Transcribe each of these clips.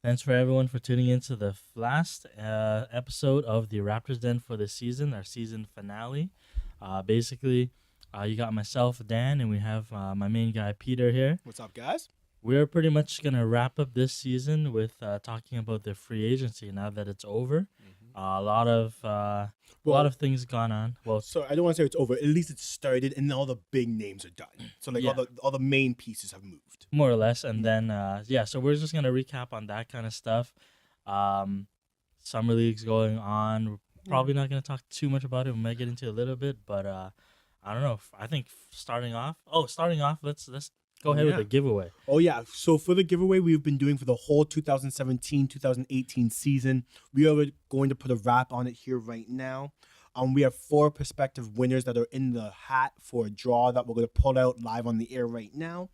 Thanks for everyone for tuning into the last episode of the Raptors Den for the season, our season finale. You got myself, Dan, and we have my main guy, Peter, here. What's up, guys? We're pretty much going to wrap up this season with talking about the free agency now that it's over. A lot of things gone on. Well, So I don't want to say it's over. At least it's started, and all the big names are done. So Yeah. all the main pieces have moved. more or less, and then so we're just gonna recap on that kind of stuff. Summer league's going on. We're probably not gonna talk too much about it. We might get into it a little bit, but I don't know. I think starting off, let's go ahead with the giveaway. Oh yeah. So for the giveaway we've been doing for the whole 2017-2018 season, we are going to put a wrap on it here right now. We have 4 prospective winners that are in the hat for a draw that we're going to pull out live on the air right now.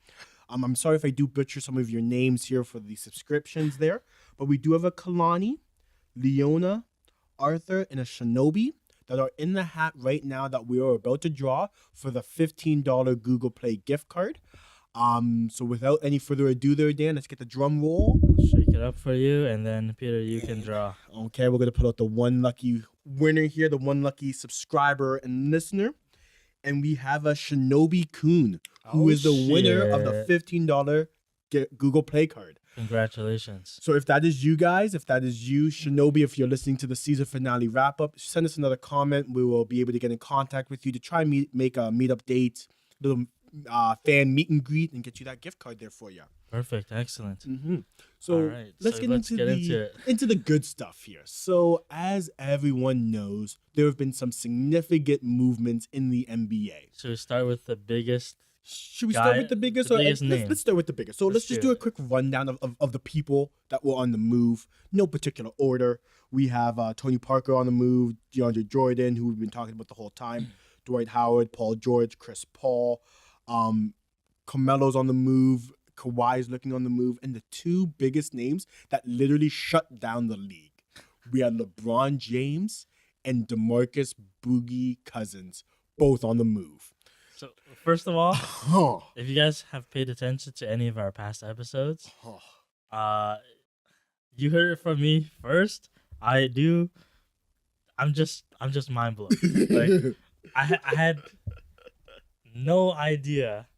I'm sorry if I do butcher some of your names here for the subscriptions there, but we do have a Kalani, Leona, Arthur, and a Shinobi that are in the hat right now that we are about to draw for the $15 Google Play gift card. So without any further ado there, Dan, let's get the drum roll. Shake it up for you, and then Peter, you can draw. Okay, we're going to put out the one lucky winner here, the one lucky subscriber and listener. And we have a Shinobi Kun, who is the winner of the $15 Google Play card. Congratulations. So if that is you guys, if that is you, Shinobi, if you're listening to the season finale wrap-up, send us another comment. We will be able to get in contact with you to try and make a meetup date, little fan meet and greet, and get you that gift card there for you. Perfect. Excellent. So All right, let's get into the good stuff here. So as everyone knows, there have been some significant movements in the NBA. Should we start with the biggest? Should we start with the biggest? Let's start with the biggest. So let's just do a quick rundown of the people that were on the move. No particular order. We have Tony Parker on the move, DeAndre Jordan, who we've been talking about the whole time, Dwight Howard, Paul George, Chris Paul, Carmelo's on the move, Kawhi's looking on the move, and the 2 biggest names that literally shut down the league. We have LeBron James and DeMarcus Boogie Cousins, both on the move. So first of all, if you guys have paid attention to any of our past episodes, you heard it from me first. I do. I'm just mind blown. Like I had no idea.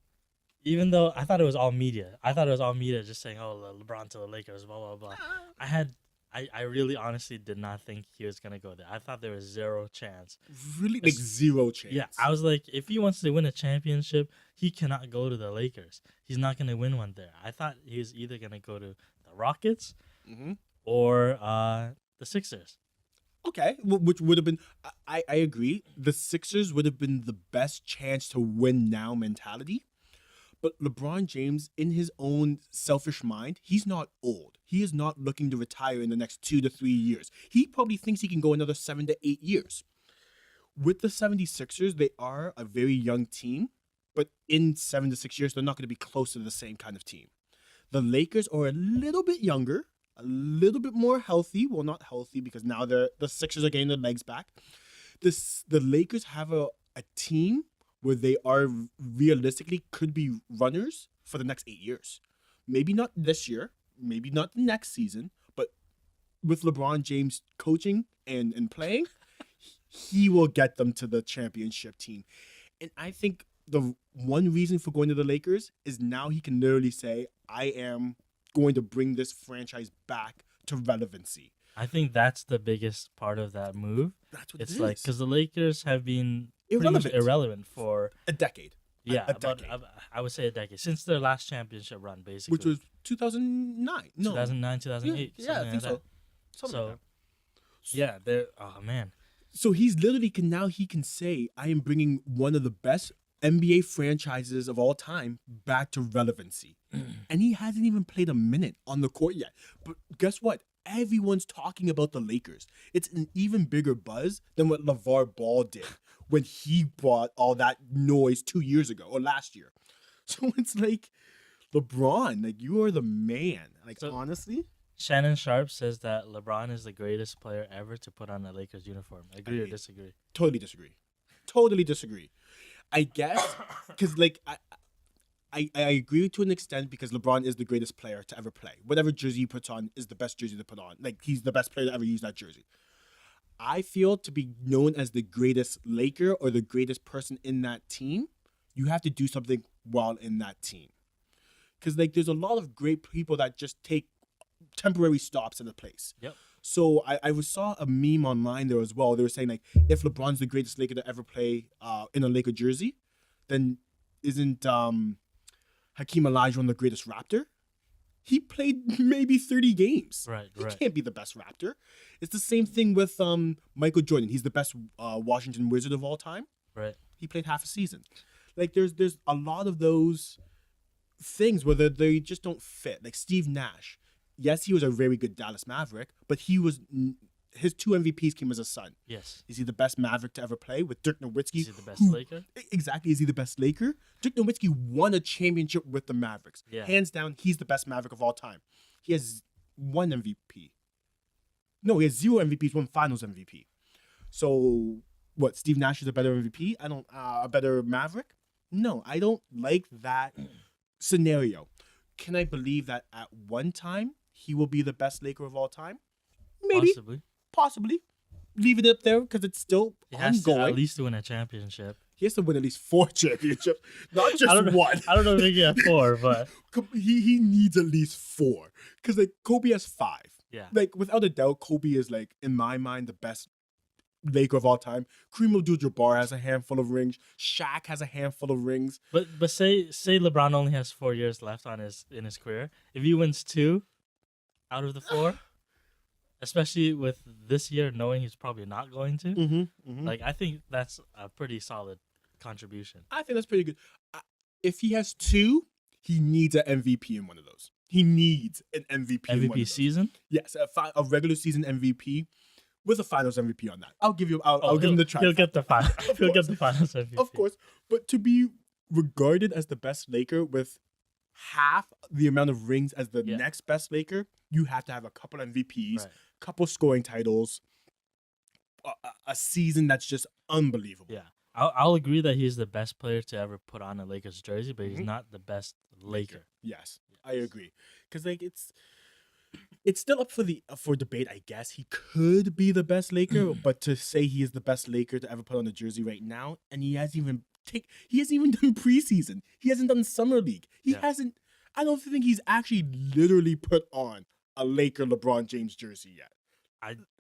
Even though I thought it was all media. I thought it was all media just saying, "Oh, LeBron to the Lakers, blah blah blah." I really honestly did not think he was gonna go there. I thought there was zero chance. Really, like zero chance. Yeah, I was like, if he wants to win a championship, he cannot go to the Lakers. He's not gonna win one there. I thought he was either gonna go to the Rockets or the Sixers. Okay, which would have been, I agree. The Sixers would have been the best chance to win now mentality. But LeBron James, in his own selfish mind, he's not old. He is not looking to retire in the next 2 to 3 years. He probably thinks he can go another 7 to 8 years. With the 76ers, they are a very young team, but in 7 to 6 years, they're not going to be close to the same kind of team. The Lakers are a little bit younger, a little bit more healthy. Well, not healthy because now the Sixers are getting their legs back. The Lakers have a team where they are realistically could be runners for the next 8 years. Maybe not this year, maybe not the next season, but with LeBron James coaching and playing, he will get them to the championship team. And I think the one reason for going to the Lakers is now he can literally say, I am going to bring this franchise back to relevancy. I think that's the biggest part of that move. That's what it's it like, is. because the Lakers have been pretty much irrelevant for a decade. Yeah, a decade. I would say a decade since their last championship run, basically, which was 2009. No, 2009, 2008. Yeah, I think so. So, yeah, they're man. So he's literally he can say, I am bringing one of the best NBA franchises of all time back to relevancy. And he hasn't even played a minute on the court yet. But guess what? Everyone's talking about the Lakers. It's an even bigger buzz than what LeVar Ball did when he brought all that noise 2 years ago or last year. So it's like, LeBron, like, you are the man. Like, so, honestly. Shannon Sharp says that LeBron is the greatest player ever to put on a Lakers uniform. Agree or disagree? Totally disagree. I guess, because, like, I agree to an extent because LeBron is the greatest player to ever play. Whatever jersey he puts on is the best jersey to put on. Like, he's the best player to ever use that jersey. I feel to be known as the greatest Laker or the greatest person in that team, you have to do something well in that team. Because, like, there's a lot of great people that just take temporary stops at a place. Yep. So I saw a meme online there as well. They were saying, like, if LeBron's the greatest Laker to ever play in a Laker jersey, then isn't Hakeem Olajuwon the greatest Raptor? He played maybe 30 games. Right. He can't be the best Raptor. It's the same thing with Michael Jordan. He's the best Washington Wizard of all time. Right. He played half a season. Like, there's a lot of those things where they just don't fit. Like Steve Nash. Yes, he was a very good Dallas Maverick, but his 2 MVPs came as a son. Yes. Is he the best Maverick to ever play with Dirk Nowitzki? Is he the best Laker? Exactly. Is he the best Laker? Dirk Nowitzki won a championship with the Mavericks. Yeah. Hands down, he's the best Maverick of all time. He has 1 MVP. No, he has 0 MVPs, 1 Finals MVP. So, what? Steve Nash is a better MVP? A better Maverick? No, I don't like that scenario. Can I believe that at one time he will be the best Laker of all time? Maybe. Possibly. Leave it up there because it's still He has ongoing. to at least win a championship. He has to win at least 4 championships, not just one. I don't know if he can get 4, but he needs at least 4 because like Kobe has 5. yeah. Like without a doubt, Kobe is like in my mind the best Laker of all time. Kareem Abdul-Jabbar has a handful of rings. Shaq has a handful of rings. But say LeBron only has 4 years left in his career. If he wins 2 out of the 4. Especially with this year, knowing he's probably not going to. Like, I think that's a pretty solid contribution. I think that's pretty good. If he has 2, he needs an MVP in one of those. He needs an MVP in one of MVP those. season? Yes, a regular season MVP with a Finals MVP on that. I'll give him the try. He'll get the final. He'll get the Finals MVP. Of course, but to be regarded as the best Laker with half the amount of rings as the next best Laker, you have to have a couple MVPs, couple scoring titles, a season that's just unbelievable. Yeah, I'll agree that he's the best player to ever put on a Lakers jersey, but he's not the best Laker. Yes, I agree. Because like it's still up for debate. I guess he could be the best Laker, but to say he is the best Laker to ever put on a jersey right now, and he hasn't even done preseason. He hasn't done summer league. He hasn't. I don't think he's actually literally put on a Laker LeBron James jersey yet.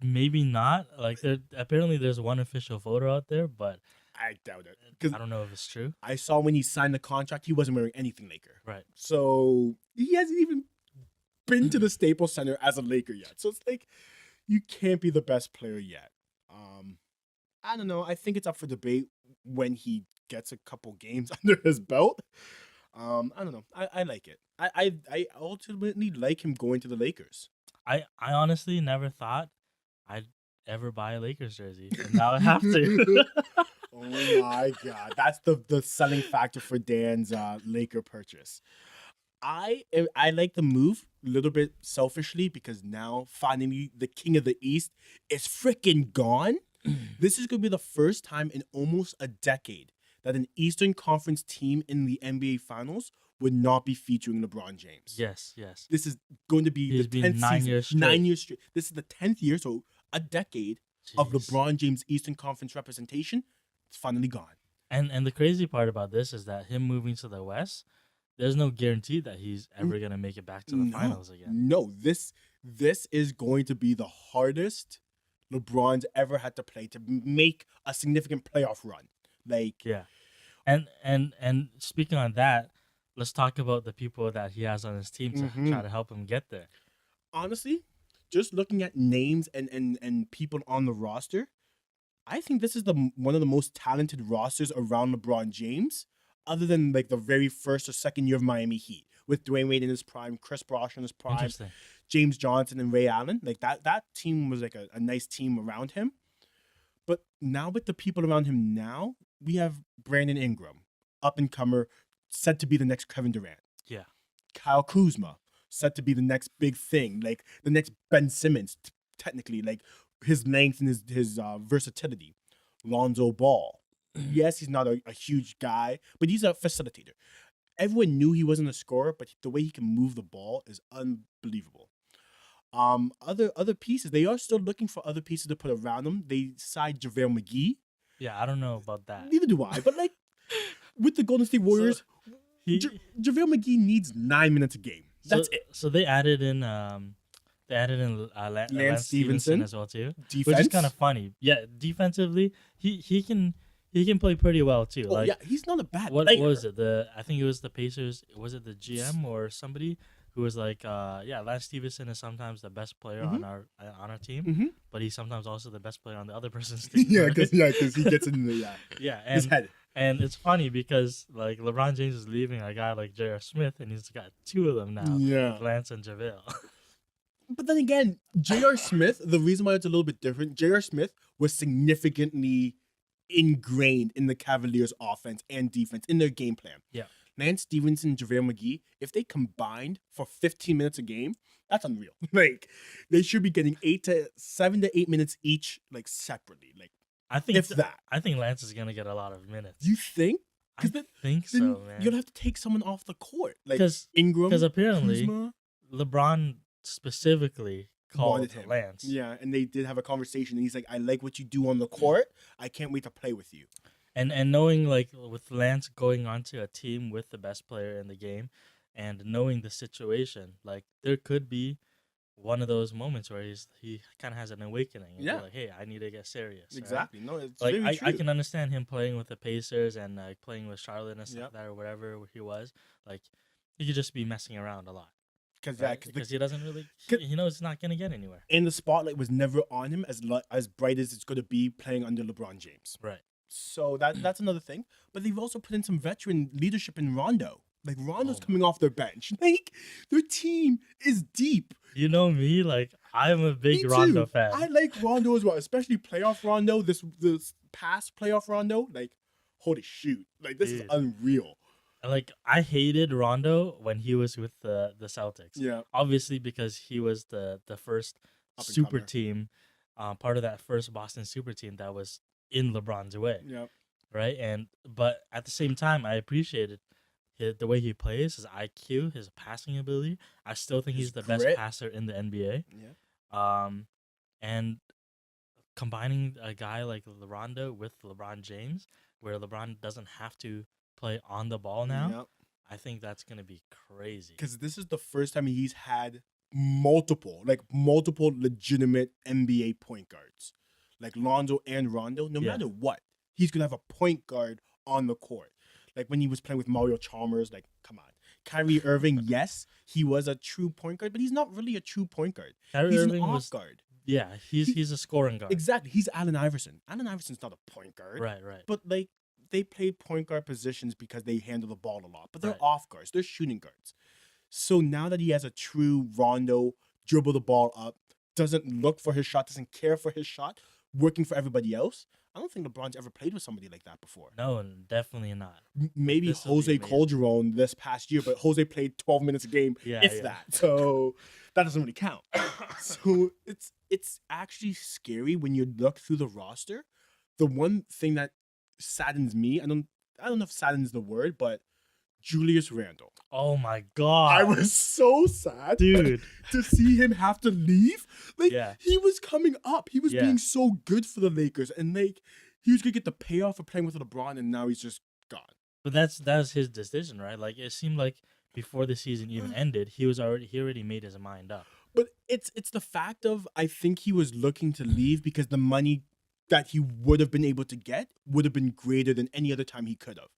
Maybe not. Like apparently there's one official photo out there, but I doubt it because I don't know if it's true. I saw when he signed the contract, he wasn't wearing anything Laker. Right. So he hasn't even been to the Staples Center as a Laker yet. So it's like you can't be the best player yet. I don't know. I think it's up for debate when he gets a couple games under his belt. I don't know. I like it. I ultimately like him going to the Lakers. I honestly never thought I'd ever buy a Lakers jersey, and now I have to. Oh my God, that's the selling factor for Dan's Laker purchase. I like the move a little bit selfishly because now finally the king of the East is freaking gone. This is gonna be the first time in almost a decade that an Eastern Conference team in the NBA Finals would not be featuring LeBron James. Yes. This is going to be the 10th 9 season. years straight. 9 years straight. This is the 10th year, so a decade of LeBron James Eastern Conference representation. It's finally gone. And the crazy part about this is that him moving to the West, there's no guarantee that he's ever gonna make it back to the finals again. No, this is going to be the hardest LeBron's ever had to play to make a significant playoff run. Like And speaking on that, let's talk about the people that he has on his team to try to help him get there. Honestly, just looking at names and people on the roster, I think this is one of the most talented rosters around LeBron James, other than like the very first or second year of Miami Heat, with Dwayne Wade in his prime, Chris Bosh in his prime, James Johnson and Ray Allen. Like that team was like a nice team around him. But now with the people around him now, we have Brandon Ingram, up-and-comer, set to be the next Kevin Durant. Yeah. Kyle Kuzma, set to be the next big thing, like the next Ben Simmons, technically, like his length and his versatility. Lonzo Ball. Yes, he's not a huge guy, but he's a facilitator. everyone knew he wasn't a scorer, but the way he can move the ball is unbelievable. Other pieces, they are still looking for other pieces to put around him. They signed JaVale McGee. Yeah, I don't know about that. Neither do I. But like with the Golden State Warriors, JaVale McGee needs 9 minutes a game. That's it. So they added in Lance Stevenson as well too, Defense, which is kind of funny. Yeah, defensively, he can play pretty well too. Oh like, yeah, he's not a bad what player. was it? I think it was the Pacers. Was it the GM or somebody who was like, Lance Stevenson is sometimes the best player on our team, but he's sometimes also the best player on the other person's team. Yeah, right? because he gets in the his head. And it's funny because like LeBron James is leaving a guy like J.R. Smith, and he's got two of them now. Yeah, with Lance and JaVale. But then again, J.R. Smith, the reason why it's a little bit different, J.R. Smith was significantly ingrained in the Cavaliers' offense and defense in their game plan. Yeah. Lance Stevenson and JaVale McGee, if they combined for 15 minutes a game, that's unreal. Like, they should be getting 7 to 8 minutes each, like, separately. Like, I think I think Lance is gonna get a lot of minutes. You think? I think so, man. You'll have to take someone off the court, like Ingram. Because apparently Kuzma. LeBron specifically called him. Lance. Yeah, and they did have a conversation, and he's like, "I like what you do on the court. I can't wait to play with you." And knowing like with Lance going onto a team with the best player in the game, and knowing the situation, like there could be one of those moments where he kind of has an awakening. And like, hey, I need to get serious. Exactly. Right? No, it's like very true. I can understand him playing with the Pacers and playing with Charlotte and stuff like that or whatever he was. Like he could just be messing around a lot. Because he doesn't really, he knows it's not going to get anywhere. And the spotlight was never on him as bright as it's going to be playing under LeBron James. Right. So that's another thing. But they've also put in some veteran leadership in Rondo. Like Rondo's coming off their bench. Like their team is deep. You know me, like I'm a big Rondo fan. I like Rondo as well, especially playoff Rondo. This past playoff Rondo, like holy shoot, like this is unreal. Like I hated Rondo when he was with the Celtics. Yeah, obviously because he was the first super team, part of that first Boston super team that was in LeBron's way. Yeah, right. But at the same time, I appreciated the way he plays, his IQ, his passing ability. I still think he's the best passer in the NBA. Yeah. And combining a guy like Rondo with LeBron James, where LeBron doesn't have to play on the ball now, I think that's gonna be crazy. Because this is the first time he's had multiple legitimate NBA point guards, like Lonzo and Rondo. No matter what, he's gonna have a point guard on the court. Like when he was playing with Mario Chalmers, like come on. Kyrie Irving, yes, he was a true point guard, but he's not really a true point guard. He's an off guard. Yeah, he's a scoring guard. Exactly. He's Allen Iverson. Allen Iverson's not a point guard. Right. But like they play point guard positions because they handle the ball a lot. But they're off guards. They're shooting guards. So now that he has a true Rondo, dribble the ball up, doesn't look for his shot, doesn't care for his shot, working for everybody else, I don't think LeBron's ever played with somebody like that before. No, definitely not. Maybe Jose Calderon this past year, but Jose played 12 minutes a game, that. So that doesn't really count. So it's actually scary when you look through the roster. The one thing that saddens me, I don't know if saddens the word, but Julius Randle. Oh my God. I was so sad, dude, to see him have to leave. Like he was coming up. He was being so good for the Lakers, and like he was gonna get the payoff for playing with LeBron, and now he's just gone. But that's his decision, right? Like it seemed like before the season even ended, he already made his mind up. But it's the fact of I think he was looking to leave because the money that he would have been able to get would have been greater than any other time he could have.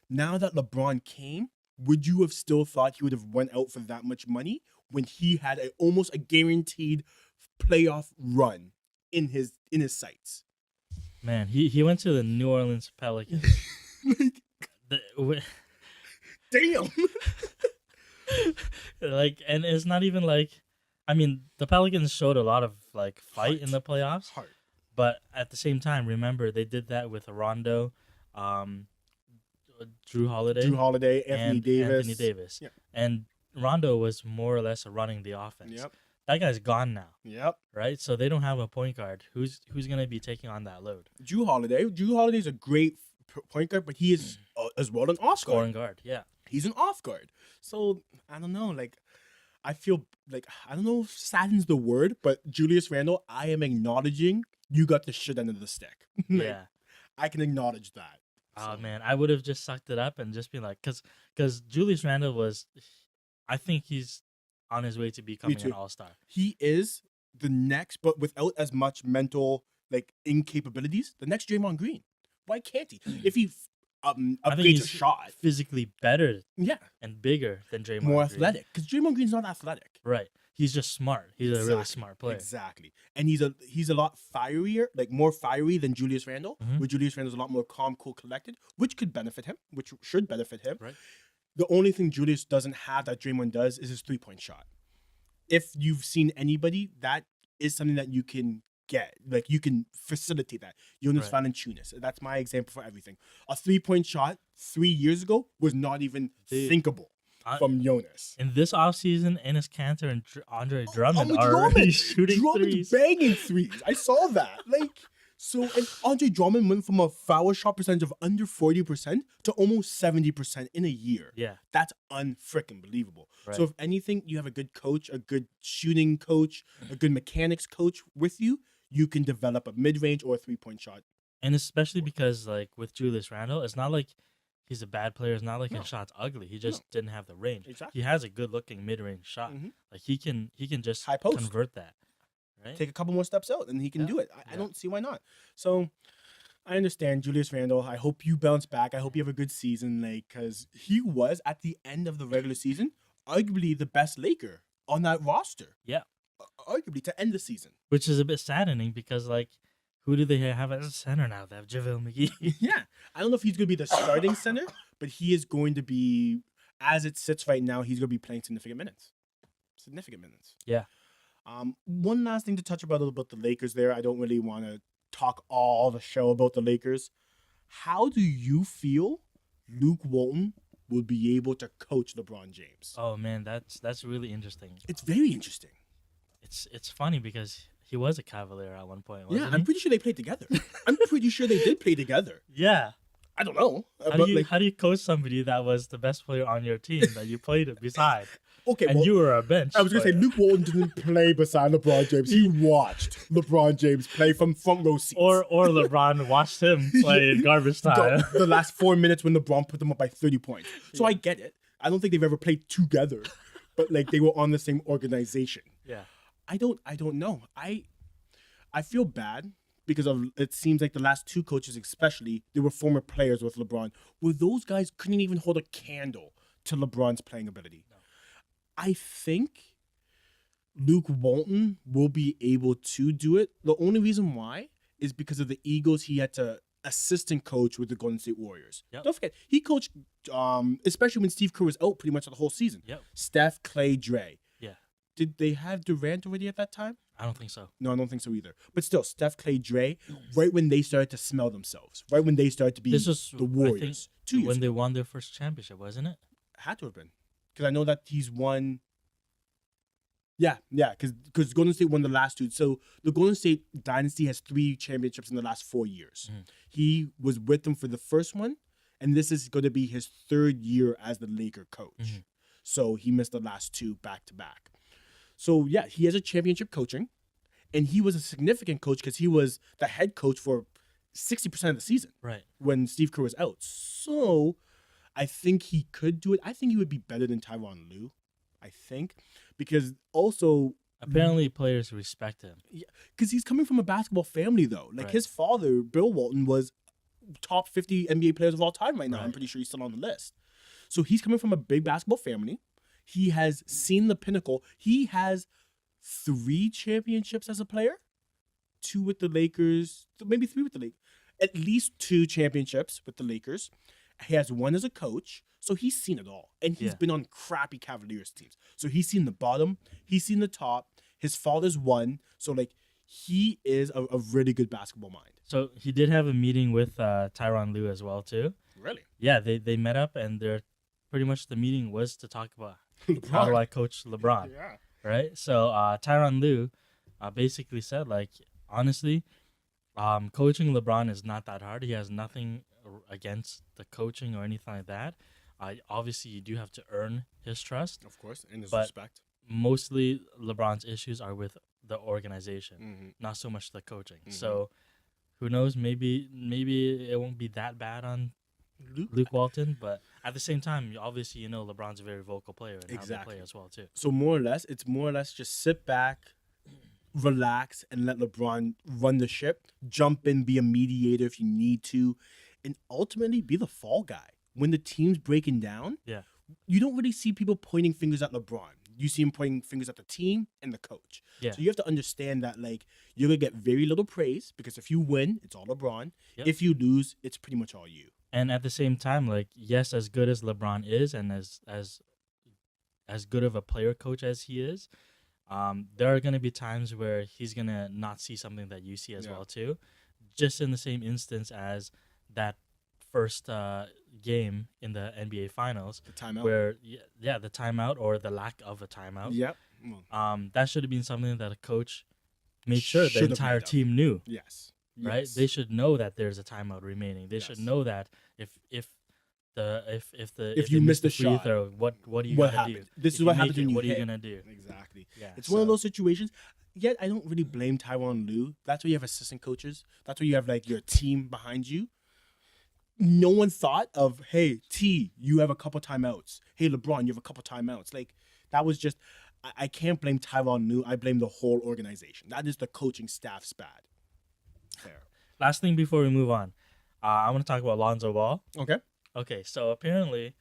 Now that LeBron came, would you have still thought he would have went out for that much money when he had almost a guaranteed playoff run in his sights? Man, he went to the New Orleans Pelicans. Damn. Like, and it's not even like, I mean, the Pelicans showed a lot of like fight in the playoffs. But at the same time, remember they did that with Rondo, Drew Holiday, Anthony Davis. Yep. And Rondo was more or less running the offense. Yep. That guy's gone now. Yep. Right? So they don't have a point guard. Who's going to be taking on that load? Drew Holiday's a great point guard, but he is as well an off scoring guard. Yeah. He's an off guard. So I don't know. Like I feel like I don't know if saddens the word, but Julius Randle, I am acknowledging you got the shit end of the stick. Like, Yeah. I can acknowledge that. Oh So, man, I would have just sucked it up and just been like, because Julius Randle was, I think he's on his way to becoming an too. all-star. He is the next, but without as much mental like incapabilities, the next Draymond Green. Why can't he? If he I think upgrades he's a shot, physically better yeah, and bigger than Draymond more Green. athletic. Because Draymond Green's not athletic. Right. He's just smart. He's a really smart player. Exactly. And he's a lot fierier, like more fiery than Julius Randle, Mhm. where Julius Randle's a lot more calm, cool, collected, which could benefit him, which should benefit him. Right. The only thing Julius doesn't have that Draymond does is his 3-point shot. If you've seen anybody, that is something that you can get. Like you can facilitate that. Jonas Right. Valanciunas. That's my example for everything. A 3-point shot 3 years ago was not even Dude, thinkable from Jonas. In this offseason, Enes Kanter and Andre Drummond Oh, are already shooting Drummond's threes. banging threes. I saw that. Like, so, and Andre Drummond went from a foul shot percentage of under 40% to almost 70% in a year. Yeah. That's unfreaking believable. Right. So if anything, you have a good coach, a good shooting coach, a good mechanics coach with you, you can develop a mid-range or a 3-point shot. And especially because, like, with Julius Randle, it's not like he's a bad player. It's not like No. his shot's ugly. He just didn't have the range. Exactly. He has a good-looking mid-range shot. Mhm. Like, he can just High post. convert that. Right? Take a couple more steps out and he can Yeah. do it. I Yeah. don't see why not. So I understand Julius Randle. I hope you bounce back. I hope you have a good season, like, because he was at the end of the regular season arguably the best Laker on that roster. Yeah. Arguably to end the season. Which is a bit saddening because, like, who do they have as center now? They have JaVale McGee. Yeah. I don't know if he's going to be the starting center, but he is going to be, as it sits right now, he's going to be playing significant minutes. Yeah. One last thing to touch about the Lakers there. I don't really want to talk all the show about the Lakers. How do you feel Luke Walton will be able to coach LeBron James? Oh man, that's really interesting. It's very interesting. It's funny because he was a Cavalier at one point. Yeah, Wasn't I'm he? pretty sure they played together. I'm pretty sure they did play together. Yeah. I don't know. How do you coach somebody that was the best player on your team that you played beside? Okay, And well, you were a bench. I was going to say, player. Luke Walton didn't play beside LeBron James. He watched LeBron James play from front row seats. or LeBron watched him play in garbage time. the last 4 minutes when LeBron put them up by 30 points. So I get it. I don't think they've ever played together, but like they were on the same organization. Yeah. I don't know. I feel bad because of it seems like the last two coaches especially, they were former players with LeBron, where those guys couldn't even hold a candle to LeBron's playing ability. No. I think Luke Walton will be able to do it. The only reason why is because of the egos he had to assistant coach with the Golden State Warriors. Yep. Don't forget, he coached, especially when Steve Kerr was out pretty much the whole season. Yep. Steph, Clay, Dre. Yeah. Did they have Durant already at that time? I don't think so. No, I don't think so either. But still, Steph, Clay, Dre, right when they started to smell themselves, right when they started to be This was the Warriors. 2 years when they ago. won their first championship, wasn't it? Had to have been. Because I know that he's won. Yeah, because Golden State won the last two. So the Golden State dynasty has 3 championships in the last 4 years. Mhm. He was with them for the first one, and this is going to be his 3rd year as the Laker coach. Mhm. So he missed the last 2 back to back. So yeah, he has a championship coaching, and he was a significant coach because he was the head coach for 60% of the season Right. when Steve Kerr was out. So I think he could do it. I think he would be better than Tyronn Lue. I think because also Apparently, players respect him. because he's coming from a basketball family though. Like Right. his father, Bill Walton, was top 50 NBA players of all time right now. I'm Right. pretty sure he's still on the list. So he's coming from a big basketball family. He has seen the pinnacle. He has 3 championships as a player, 2 with the Lakers, maybe 3 with the Lakers. At least 2 championships with the Lakers. He has 1 as a coach. So he's seen it all. And he's Yeah. been on crappy Cavaliers teams. So he's seen the bottom. He's seen the top. His father's won. So like he is a really good basketball mind. So he did have a meeting with Tyronn Lue as well too. Really? Yeah, they met up and they're pretty much the meeting was to talk about how do I coach LeBron. Yeah. Right? So Tyronn Lue basically said, like, honestly, coaching LeBron is not that hard. He has nothing against the coaching or anything like that. Obviously, you do have to earn his trust. Of course, and his But respect. mostly LeBron's issues are with the organization, Mm-hmm. not so much the coaching. Mhm. So who knows? Maybe it won't be that bad on Luke Walton, but at the same time, obviously, LeBron's a very vocal player and how they Exactly. play as well too. So more or less, it's more or less just sit back, relax, and let LeBron run the ship. Jump in, be a mediator if you need to, and ultimately be the fall guy. When the team's breaking down, Yeah. you don't really see people pointing fingers at LeBron. You see him pointing fingers at the team and the coach. Yeah. So you have to understand that you're gonna get very little praise because if you win, it's all LeBron. Yep. If you lose, it's pretty much all you. And at the same time, yes, as good as LeBron is, and as good of a player coach as he is, there are gonna be times where he's gonna not see something that you see as well too. Just in the same instance as that first game in the NBA Finals, The timeout. where the timeout or the lack of a timeout. Yep. That should have been something that a coach made sure the Should have entire made of. team knew. Yes. Right? Yes. They should know that there's a timeout remaining. They should Yes. know that if If they you miss the the free shot, throw, what do you what gotta happened? do? This If is you what make happens when it, you what are you hit. gonna do? Exactly. Yeah, It's one of so- those situations. Yet I don't really blame Tyronn Lue. That's why you have assistant coaches. That's why you have your team behind you. No one thought of, hey, T, you have a couple timeouts. Hey, LeBron, you have a couple timeouts. That was just, I can't blame Tyronn Lue. I blame the whole organization. That is the coaching staff's bad. Fair. Last thing before we move on, I want to talk about Lonzo Ball. Okay. Okay, so apparently,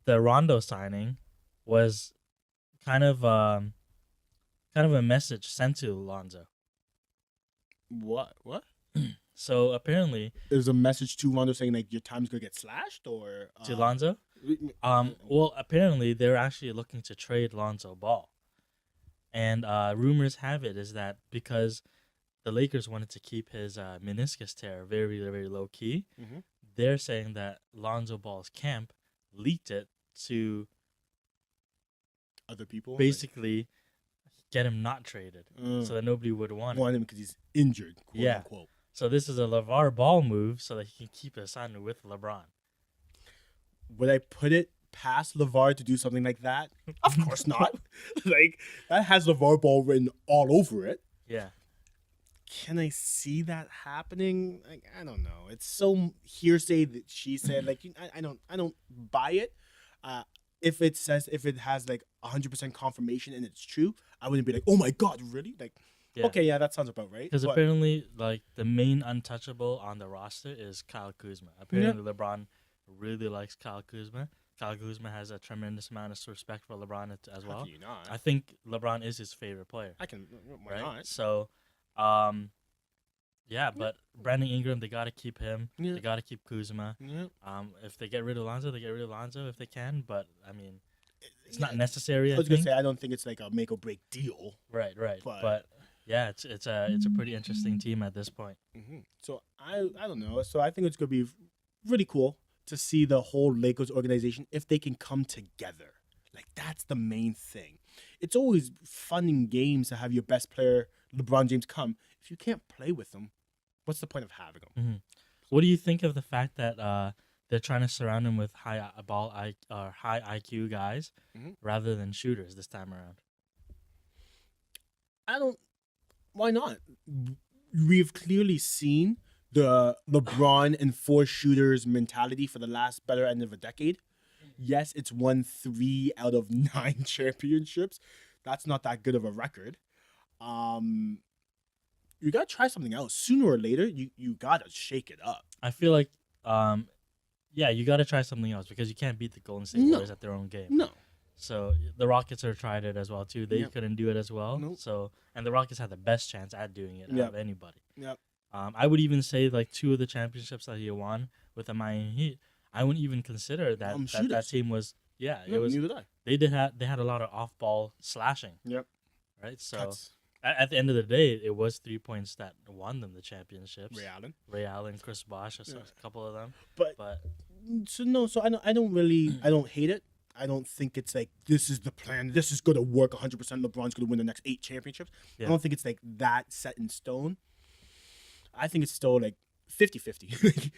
the Rondo signing was kind of a message sent to Lonzo. What? So apparently, There's a message to Rondo saying your time's gonna get slashed or to Lonzo, well, apparently they're actually looking to trade Lonzo Ball, and rumors have it is that because the Lakers wanted to keep his meniscus tear very, very low key, Mhm. they're saying that Lonzo Ball's camp leaked it to other people basically get him not traded, so that nobody would want him. want him because he's injured, quote Yeah. unquote. So this is a LeVar Ball move so that he can keep his assignment with LeBron. Would I put it past LeVar to do something like that? Of course not. That has LeVar Ball written all over it. Yeah. Can I see that happening? I don't know. It's so hearsay that she said. I don't buy it. If it has 100% confirmation and it's true, I wouldn't be like, oh my god, really? Yeah. Okay, yeah, that sounds about right. Because But- apparently, the main untouchable on the roster is Kyle Kuzma. Apparently, LeBron really likes Kyle Kuzma. Kyle Kuzma has a tremendous amount of respect for LeBron as How well. can you not? I think LeBron is his favorite player. I can. Why Right? not? So, but Brandon Ingram, they got to keep him. Yeah. They got to keep Kuzma. Yeah. If they get rid of Lonzo, they get rid of Lonzo if they can. But, I mean, it's not necessary, I was gonna say I don't think it's a make or break deal. Right. But- But yeah, it's a pretty interesting team at this point. Mm-hmm. So I don't know. So I think it's gonna be really cool to see the whole Lakers organization if they can come together. That's the main thing. It's always fun in games to have your best player, LeBron James, come. If you can't play with them, what's the point of having them? What do you think of the fact that they're trying to surround him with high IQ guys rather than shooters this time around? Why not? We've clearly seen the LeBron and 4 shooters mentality for the last better end of a decade. Yes, it's won 3 out of 9 championships. That's not that good of a record. You gotta try something else. Sooner or later, you gotta shake it up. I feel like, you got to try something else because you can't beat the Golden State No. Warriors at their own game. No. So the Rockets have tried it as well too. They Yep. couldn't do it as well. Nope. So and the Rockets had the best chance at doing it out Yep. of anybody. Yep. I would even say 2 of the championships that he won with the Miami Heat, I wouldn't even consider that that shooters. team was. Yeah, No, it was. neither did I. They had a lot of off ball slashing. Yep. Right. So Cuts. at the end of the day, it was 3 points that won them the championships. Ray Allen. Ray Allen, Chris Bosh, a couple of them. But But so I don't hate it. I don't think it's this is the plan. This is gonna work 100%. LeBron's gonna win the next 8 championships. Yeah. I don't think it's that set in stone. I think it's still 50-50.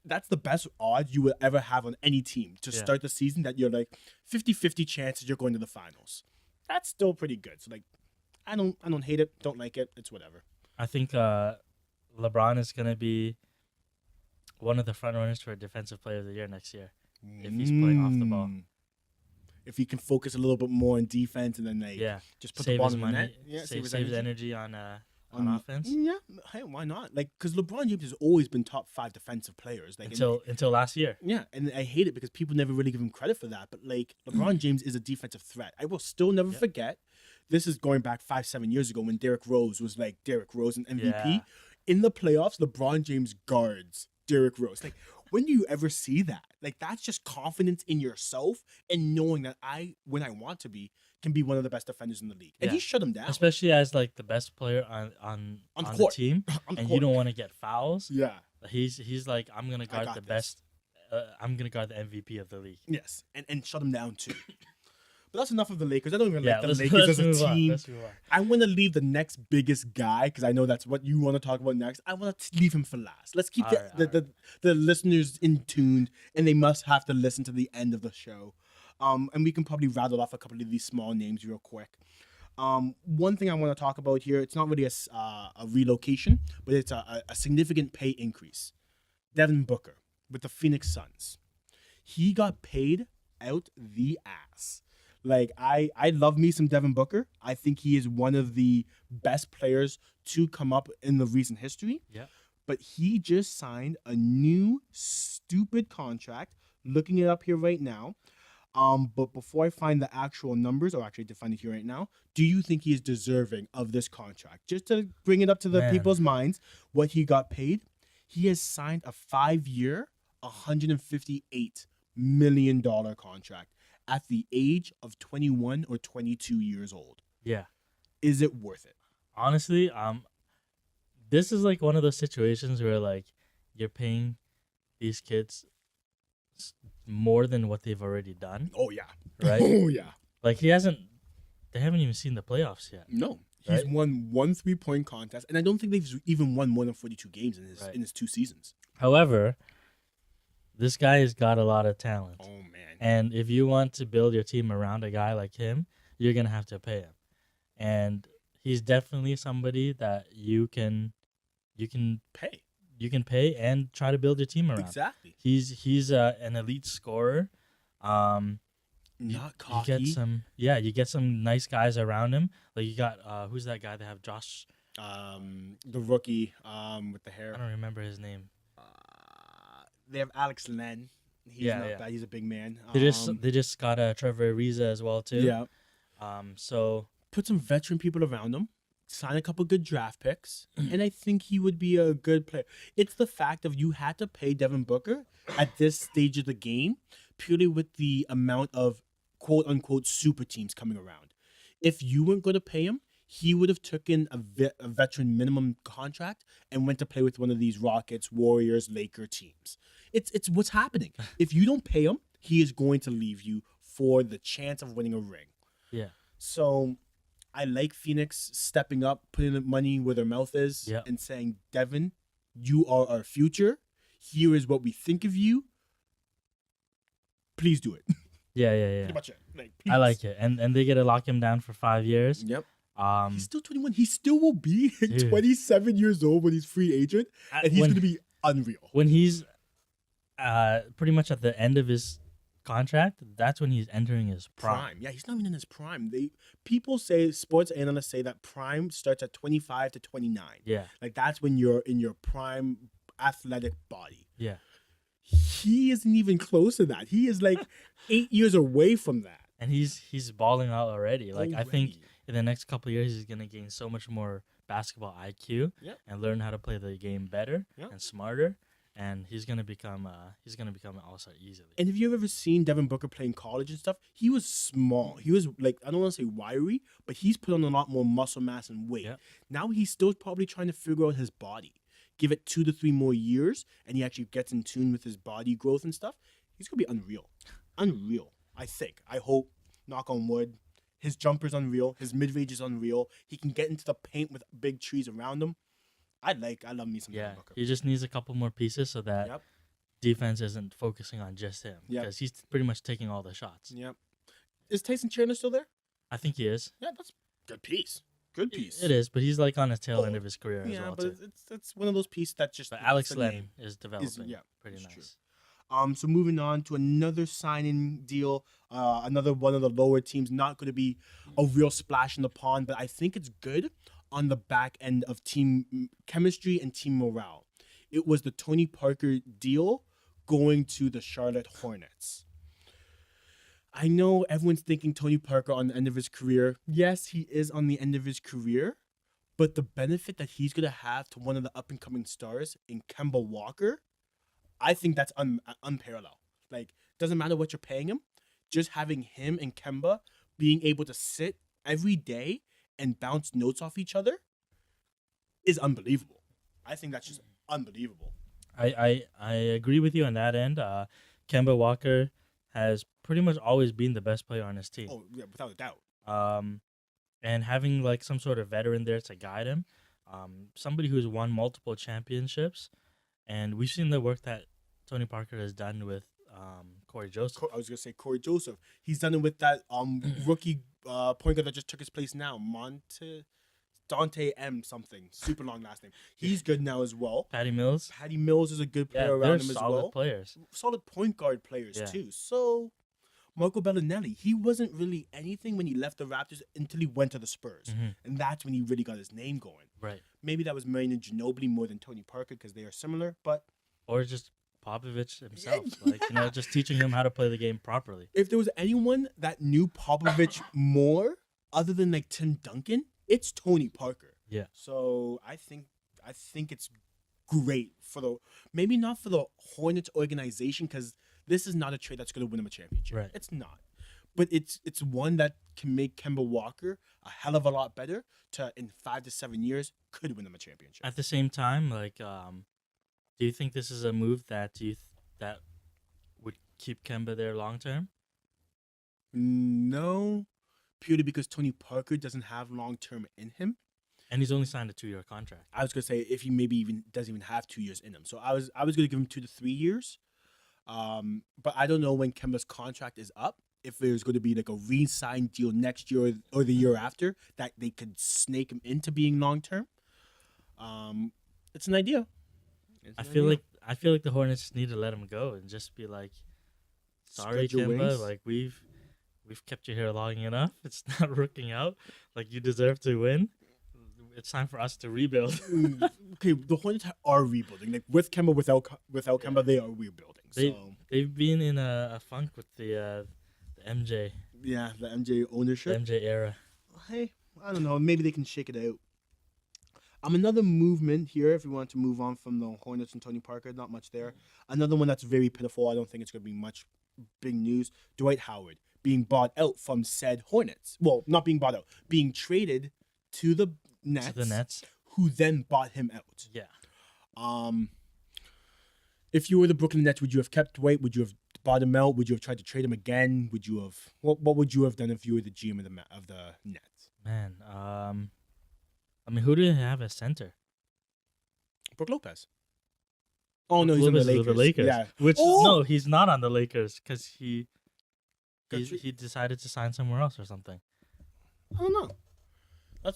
That's the best odds you will ever have on any team to Yeah. start the season, that you're like 50-50 chances you're going to the finals. That's still pretty good. So like, I don't hate it, don't like it. It's whatever. I think LeBron is gonna be one of the front runners for Defensive Player of the Year next year if he's playing off the ball. If he can focus a little bit more on defense and then like Yeah, just put the save ball his in the money, net. Yeah, save his energy on offense Yeah, hey, why not? Like, because LeBron James has always been top 5 defensive players. Like until last year. yeah, and I hate it because people never really give him credit for that. But like, LeBron James is a defensive threat. I will still never forget. This is going back 5-7 years ago when Derrick Rose was like Derrick Rose and MVP. Yeah. In the playoffs, LeBron James guards Derrick Rose. Like, when do you ever see that? Like, that's just confidence in yourself and knowing that when I want to be, can be one of the best defenders in the league. And Yeah. he shut him down. Especially as like the best player on the the court. team, On the and court. you don't want to get fouls. Yeah. He's like, I'm gonna guard got the this. best. I'm gonna guard the MVP of the league. Yes. And shut him down too. But that's enough of the Lakers. I don't even Yeah, like the let's Lakers as a move on. team. Let's move on. I want to leave the next biggest guy because I know that's what you want to talk about next. I want to leave him for last. Let's keep the listeners in tuned, and they must have to listen to the end of the show. And we can probably rattle off a couple of these small names real quick. One thing I want to talk about here, it's not really a relocation, but it's a significant pay increase. Devin Booker with the Phoenix Suns. He got paid out the ass. Like, I love me some Devin Booker. I think he is one of the best players to come up in the recent history. Yeah. But he just signed a new stupid contract. Looking it up here right now. But before I find the actual numbers, or actually to find it here right now, do you think he is deserving of this contract? Just to bring it up to the people's minds, what he got paid, he has signed a 5-year, $158 million contract at the age of 21 or 22 years old. Yeah. Is it worth it? Honestly, this is like one of those situations where like you're paying these kids more than what they've already done. Oh yeah. Right? Oh yeah. Like they haven't even seen the playoffs yet. No. He's won one 3-point contest, and I don't think they've even won more than 42 games in his 2 seasons. However, this guy has got a lot of talent. Oh man. And if you want to build your team around a guy like him, you're going to have to pay him. And he's definitely somebody that you can Pay. You can pay and try to build your team around. Exactly. He's an elite scorer. Not cocky. You get some nice guys around him. Like you got who's that guy that have Josh? The rookie with the hair. I don't remember his name. They have Alex Len. He's not bad. He's a big man. They just got Trevor Ariza as well too. Yeah. So put some veteran people around him. Sign a couple good draft picks, and I think he would be a good player. It's the fact of you had to pay Devin Booker at this stage of the game purely with the amount of quote-unquote super teams coming around. If you weren't going to pay him, he would have taken a veteran minimum contract and went to play with one of these Rockets, Warriors, Laker teams. It's what's happening. If you don't pay him, he is going to leave you for the chance of winning a ring. yeah. So I like Phoenix stepping up, putting the money where their mouth is, and saying, Devin, you are our future. Here is what we think of you. Please do it. Yeah. Pretty much it. Like, I like it. And they get to lock him down for 5 years. Yep. He's still 21. He still will be 27 years old when he's free agent, and he's going to be unreal. When he's pretty much at the end of his contract, that's when he's entering his prime. Yeah, he's not even in his prime. People say, sports analysts say that prime starts at 25 to 29. Yeah. Like that's when you're in your prime athletic body. Yeah. He isn't even close to that. He is like 8 years away from that. And he's balling out already. Like I think in the next couple of years he's gonna gain so much more basketball IQ and learn how to play the game better and smarter. And he's gonna become an all-star easily. And have you ever seen Devin Booker play in college and stuff? He was small. He was like, I don't want to say wiry, but he's put on a lot more muscle mass and weight. Yeah. Now he's still probably trying to figure out his body. Give it 2 to 3 more years, and he actually gets in tune with his body growth and stuff. He's gonna be unreal. Unreal. I think. I hope. Knock on wood. His jumper's unreal. His mid-range is unreal. He can get into the paint with big trees around him. I love me some Devin Booker. He just needs a couple more pieces so that defense isn't focusing on just him Yeah. because he's pretty much taking all the shots. Yep. Is Tyson Chandler still there? I think he is. Yeah, that's good piece. Good piece. It is, but he's like on his tail end of his career as Yeah, well but too. it's one of those pieces that just. But it's Alex a Len name. is developing pretty it's nice. true. So moving on to another signing deal, another one of the lower teams, not going to be a real splash in the pond, but I think it's good on the back end of team chemistry and team morale. It was the Tony Parker deal going to the Charlotte Hornets. I know everyone's thinking Tony Parker on the end of his career. Yes, he is on the end of his career, but the benefit that he's going to have to one of the up-and-coming stars in Kemba Walker, I think that's unparalleled. Like, doesn't matter what you're paying him, just having him and Kemba being able to sit every day and bounce notes off each other is unbelievable. I think that's just unbelievable. I agree with you on that end. Kemba Walker has pretty much always been the best player on his team. Oh, yeah, without a doubt. And having like some sort of veteran there to guide him, somebody who's won multiple championships, and we've seen the work that Tony Parker has done with Corey Joseph. I was gonna say Corey Joseph. He's done it with that rookie point guard that just took his place now, Dante M something, super long last name. He's good now as well. Patty Mills. Patty Mills is a good player around him as well. Solid players. Solid point guard players too. So Marco Bellinelli, he wasn't really anything when he left the Raptors until he went to the Spurs, and that's when he really got his name going. Right. Maybe that was Manu Ginobili more than Tony Parker because they are similar, but or just Popovich himself, just teaching him how to play the game properly. If there was anyone that knew Popovich more, other than like Tim Duncan, it's Tony Parker. Yeah. So I think it's great for maybe not for the Hornets organization because this is not a trade that's going to win them a championship. Right. It's not. But it's one that can make Kemba Walker a hell of a lot better to, in 5 to 7 years, could win them a championship. At the same time, like, do you think this is a move that that would keep Kemba there long term? No, purely because Tony Parker doesn't have long term in him. And he's only signed a 2-year contract. I was going to say if he maybe even doesn't even have 2 years in him. So I was going to give him 2 to 3 years. But I don't know when Kemba's contract is up. If there's going to be like a re-sign deal next year or the year after that they could snake him into being long term. It's an idea. I feel like the Hornets just need to let him go and just be like, sorry, Kemba, like we've kept you here long enough. It's not working out. Like you deserve to win. It's time for us to rebuild. Okay, the Hornets are rebuilding. Like with Kemba, without Kemba, they are rebuilding. They've been in a funk with the MJ. Yeah, the MJ ownership. The MJ era. Hey, I don't know. Maybe they can shake it out. Another movement here, if we want to move on from the Hornets and Tony Parker, not much there. Another one that's very pitiful. I don't think it's going to be much big news. Dwight Howard being bought out from said Hornets. Well, not being bought out, being traded to the Nets. Who then bought him out. Yeah. If you were the Brooklyn Nets, would you have kept Dwight? Would you have bought him out? Would you have tried to trade him again? Would you have what would you have done if you were the GM of the Nets? Man, I mean, who do they have as center? Brook Lopez. Oh no, he's on the Lakers. Yeah. No, he's not on the Lakers because he decided to sign somewhere else or something. I don't know.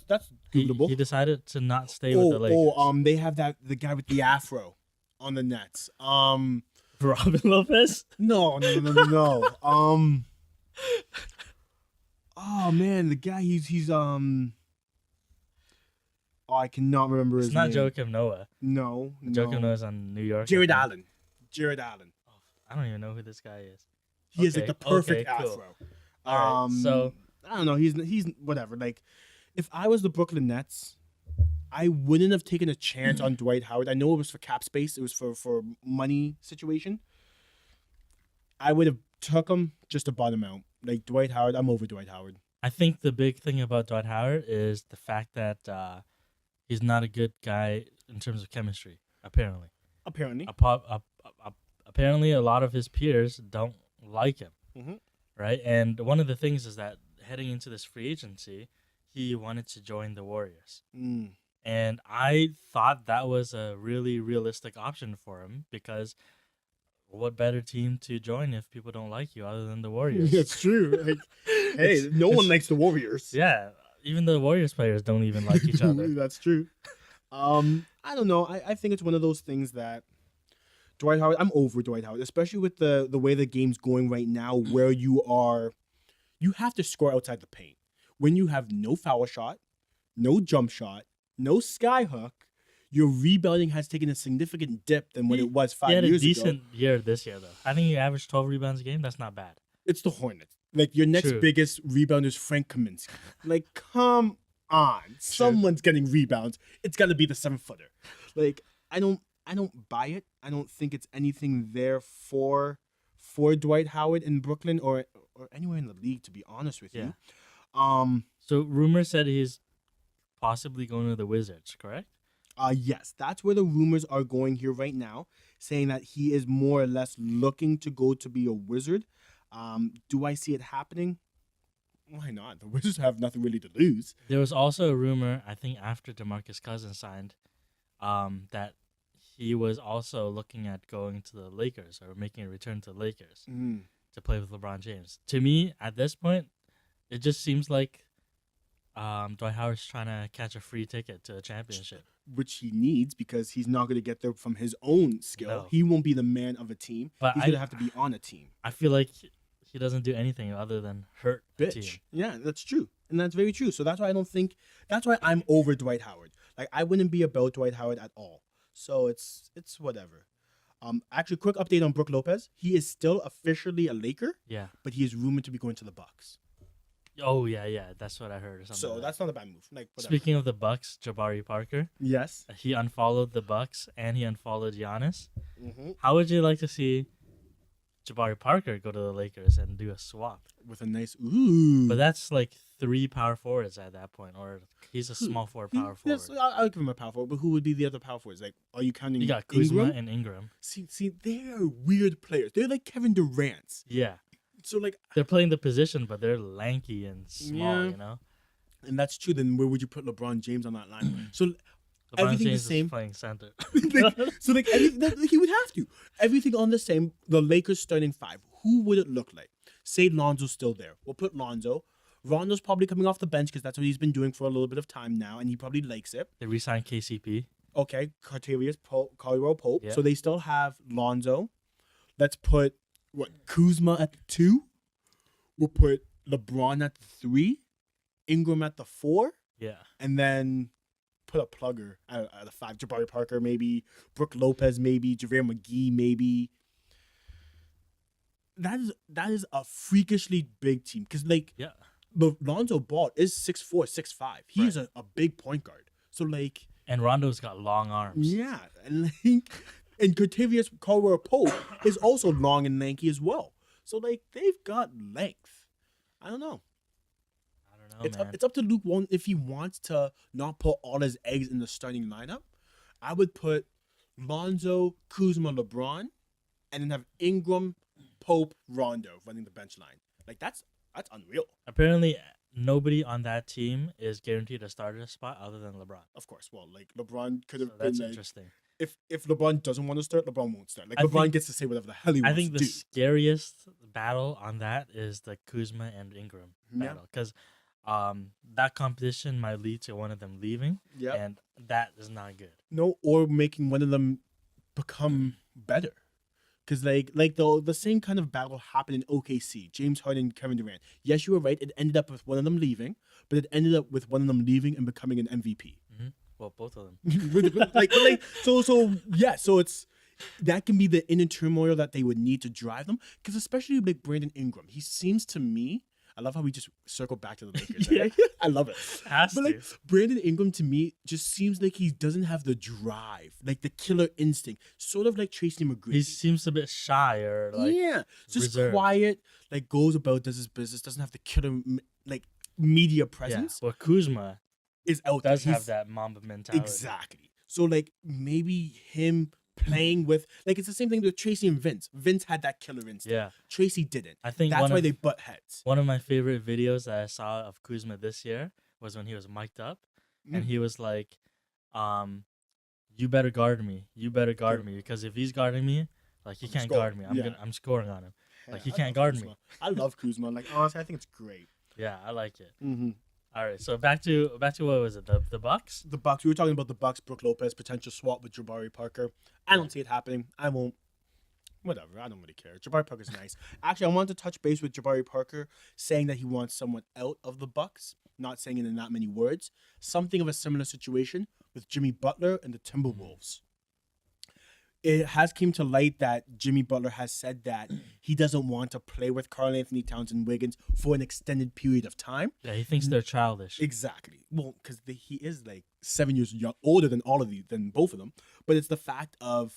That's Googleable. He decided to not stay with the Lakers. They have the guy with the afro on the Nets. Robin Lopez? No. Oh man, the guy he's I cannot remember his name. It's not Joakim Noah. No. Joakim Noah's on New York. Jared Allen. Oh, I don't even know who this guy is. He is like the perfect afro. Cool. All right, so I don't know. He's whatever. Like, if I was the Brooklyn Nets, I wouldn't have taken a chance on Dwight Howard. I know it was for cap space. It was for money situation. I would have took him just to bottom out. Like Dwight Howard, I'm over Dwight Howard. I think the big thing about Dwight Howard is the fact that he's not a good guy in terms of chemistry. Apparently, apparently, a lot of his peers don't like him. Mm-hmm. Right, and one of the things is that heading into this free agency, he wanted to join the Warriors. And I thought that was a really realistic option for him because what better team to join if people don't like you other than the Warriors? It's true. Like, hey, no one likes the Warriors. Yeah, even the Warriors players don't even like each other. That's true. I don't know. I think it's one of those things that Dwight Howard. I'm over Dwight Howard, especially with the way the game's going right now, where you have to score outside the paint. When you have no foul shot, no jump shot, no sky hook, your rebounding has taken a significant dip than what it was 5 years ago. He had a decent year this year, though. I think he averaged 12 rebounds a game. That's not bad. It's the Hornets. Like, your next True. biggest rebounder is Frank Kaminsky. Like, come on. Someone's getting rebounds. It's got to be the 7-footer. Like, I don't buy it. I don't think it's anything there for Dwight Howard in Brooklyn or anywhere in the league, to be honest with you. So rumors said he's possibly going to the Wizards, correct? Yes, that's where the rumors are going here right now, saying that he is more or less looking to go to be a Wizard. Do I see it happening? Why not? The Wizards have nothing really to lose. There was also a rumor, I think after DeMarcus Cousins signed, that he was also looking at going to the Lakers or making a return to the Lakers to play with LeBron James. To me, at this point, it just seems like Dwight Howard's trying to catch a free ticket to a championship. Which he needs because he's not going to get there from his own skill. No. He won't be the man of a team. But he's going to have to be on a team. I feel like he doesn't do anything other than hurt the team. Yeah, that's true. And that's very true. So that's why that's why I'm over Dwight Howard. Like, I wouldn't be about Dwight Howard at all. So it's whatever. Actually, quick update on Brook Lopez. He is still officially a Laker. Yeah. But he is rumored to be going to the Bucks. Oh, yeah. That's what I heard or something. So like that's not a bad move. Like, whatever. Speaking of the Bucks, Jabari Parker. Yes. He unfollowed the Bucks and he unfollowed Giannis. Mm-hmm. How would you like to see Jabari Parker go to the Lakers and do a swap? With a nice ooh. But that's like 3 power forwards at that point, or he's a small forward power forward. Yes, I'll give him a power forward. But who would be the other power forwards? Like, are you counting? You got Kuzma Ingram? and Ingram. See, they're weird players. They're like Kevin Durant. Yeah. So, like, they're playing the position, but they're lanky and small, you know? And that's true. Then where would you put LeBron James on that line? So LeBron everything James the same. Is playing center. He would have to. Everything on the same. The Lakers starting 5. Who would it look like? Say Lonzo's still there. We'll put Lonzo. Rondo's probably coming off the bench because that's what he's been doing for a little bit of time now, and he probably likes it. They re-signed KCP. Okay, Caldwell Pope. Yeah. So they still have Lonzo. Let's put Kuzma at the 2. We'll put LeBron at the 3. Ingram at the 4. Yeah. And then put a plugger at the 5. Jabari Parker, maybe. Brook Lopez, maybe. JaVale McGee, maybe. That is a freakishly big team. Because, like, Lonzo Ball is 6'4", 6'5". He is a big point guard. So, like... And Rondo's got long arms. Yeah. And, like... And Kentavious Caldwell Pope is also long and lanky as well. So, like, they've got length. I don't know. It's up to Luke Walton if he wants to not put all his eggs in the starting lineup. I would put Lonzo, Kuzma, LeBron, and then have Ingram, Pope, Rondo running the bench line. Like, that's unreal. Apparently, nobody on that team is guaranteed a starter spot other than LeBron. Of course. Well, like, LeBron could have been that's like, interesting. If LeBron doesn't want to start, LeBron won't start. Like, LeBron gets to say whatever the hell he wants to do. I think the scariest battle on that is the Kuzma and Ingram battle. Because that competition might lead to one of them leaving. Yeah. And that is not good. No, or making one of them become better. Because, like the same kind of battle happened in OKC. James Harden, Kevin Durant. Yes, you were right. It ended up with one of them leaving. But it ended up with one of them leaving and becoming an MVP. Mm-hmm. Well, both of them. So it's that can be the inner turmoil that they would need to drive them. Because especially like Brandon Ingram, he seems to me. I love how we just circle back to the Lakers. Right? I love it. Like Brandon Ingram to me just seems like he doesn't have the drive, like the killer instinct, sort of like Tracy McGrady. He seems a bit shy or just reserved. Quiet, like goes about, does his business, doesn't have the killer like media presence. Yeah. Well, Kuzma is out does have that Mamba mentality. Exactly. So like maybe him playing with it's the same thing with Tracy and Vince. Vince had that killer instinct. Yeah. Tracy didn't. I think that's why they butt heads. One of my favorite videos that I saw of Kuzma this year was when he was mic'd up and he was like, you better guard me. You better guard me because if he's guarding me, Like he I'm can't scoring. guard me. Yeah. I'm scoring on him. Like he I can't love guard Kuzma. me. I love Kuzma. Like honestly, I think it's great. Yeah, I like it. Mm-hmm. All right, so back to what was it? The Bucks? The Bucks. We were talking about the Bucks. Brook Lopez potential swap with Jabari Parker. I don't see it happening. I won't. Whatever. I don't really care. Jabari Parker's nice. Actually, I wanted to touch base with Jabari Parker, saying that he wants someone out of the Bucks. Not saying it in that many words. Something of a similar situation with Jimmy Butler and the Timberwolves. It has came to light that Jimmy Butler has said that he doesn't want to play with Karl Anthony Towns and Wiggins for an extended period of time. Yeah, he thinks they're childish. Exactly. Well, because he is like 7 years older than than both of them. But it's the fact of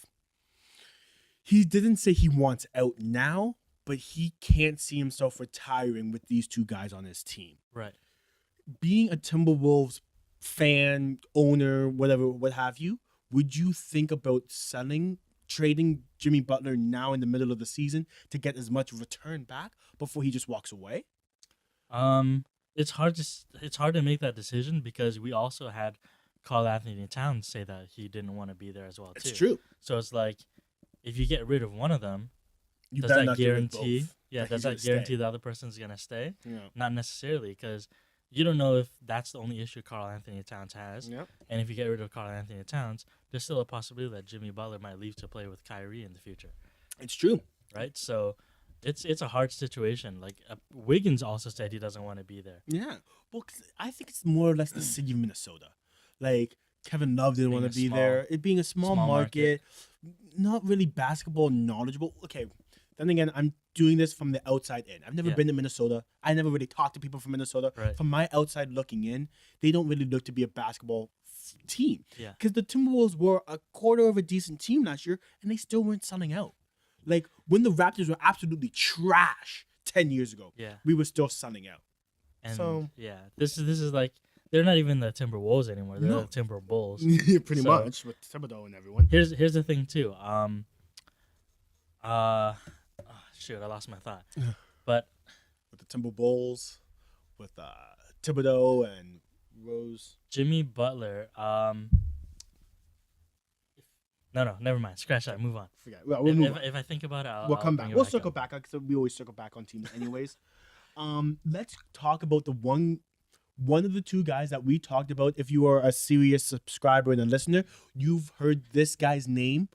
he didn't say he wants out now, but he can't see himself retiring with these two guys on his team. Right. Being a Timberwolves fan, owner, whatever, what have you, would you think about trading Jimmy Butler now in the middle of the season to get as much return back before he just walks away? It's hard to make that decision because we also had Karl Anthony Towns say that he didn't want to be there as well too. It's true. So it's like if you get rid of one of them, You does better that not get rid of guarantee? both. Yeah, That does he's that gonna guarantee stay. the other person's gonna stay? Yeah. Not necessarily, because you don't know if that's the only issue Karl Anthony Towns has. Yeah. And if you get rid of Karl Anthony Towns, there's still a possibility that Jimmy Butler might leave to play with Kyrie in the future, It's true. right? So it's a hard situation. Like Wiggins also said he doesn't want to be there. Yeah. Well, 'cause I think it's more or less the city of Minnesota. Like, Kevin Love didn't Being want a to be small- there. It being a small market, not really basketball knowledgeable. Okay. Then again, I'm doing this from the outside in. I've never Yeah. been to Minnesota. I never really talked to people from Minnesota. Right. From my outside looking in, they don't really look to be a basketball team. Yeah. Because the Timberwolves were a quarter of a decent team last year, and they still weren't selling out. Like, when the Raptors were absolutely trash 10 years ago, Yeah. we were still selling out. And So- yeah, this is like they're not even the Timberwolves anymore. They're No. the Timber Bulls. Pretty So- much, with Thibodeau and everyone. Here's the thing too. Shoot, I lost my thought. But With the Timber Bulls, with Thibodeau and Rose. Jimmy Butler, no, never mind. Scratch that. Move on. Forget. Well, we'll move on. If I think about it, We'll I'll come bring back. it We'll back circle up. back because we always circle back on teams anyways. Let's talk about the one of the two guys that we talked about. If you are a serious subscriber and a listener, you've heard this guy's name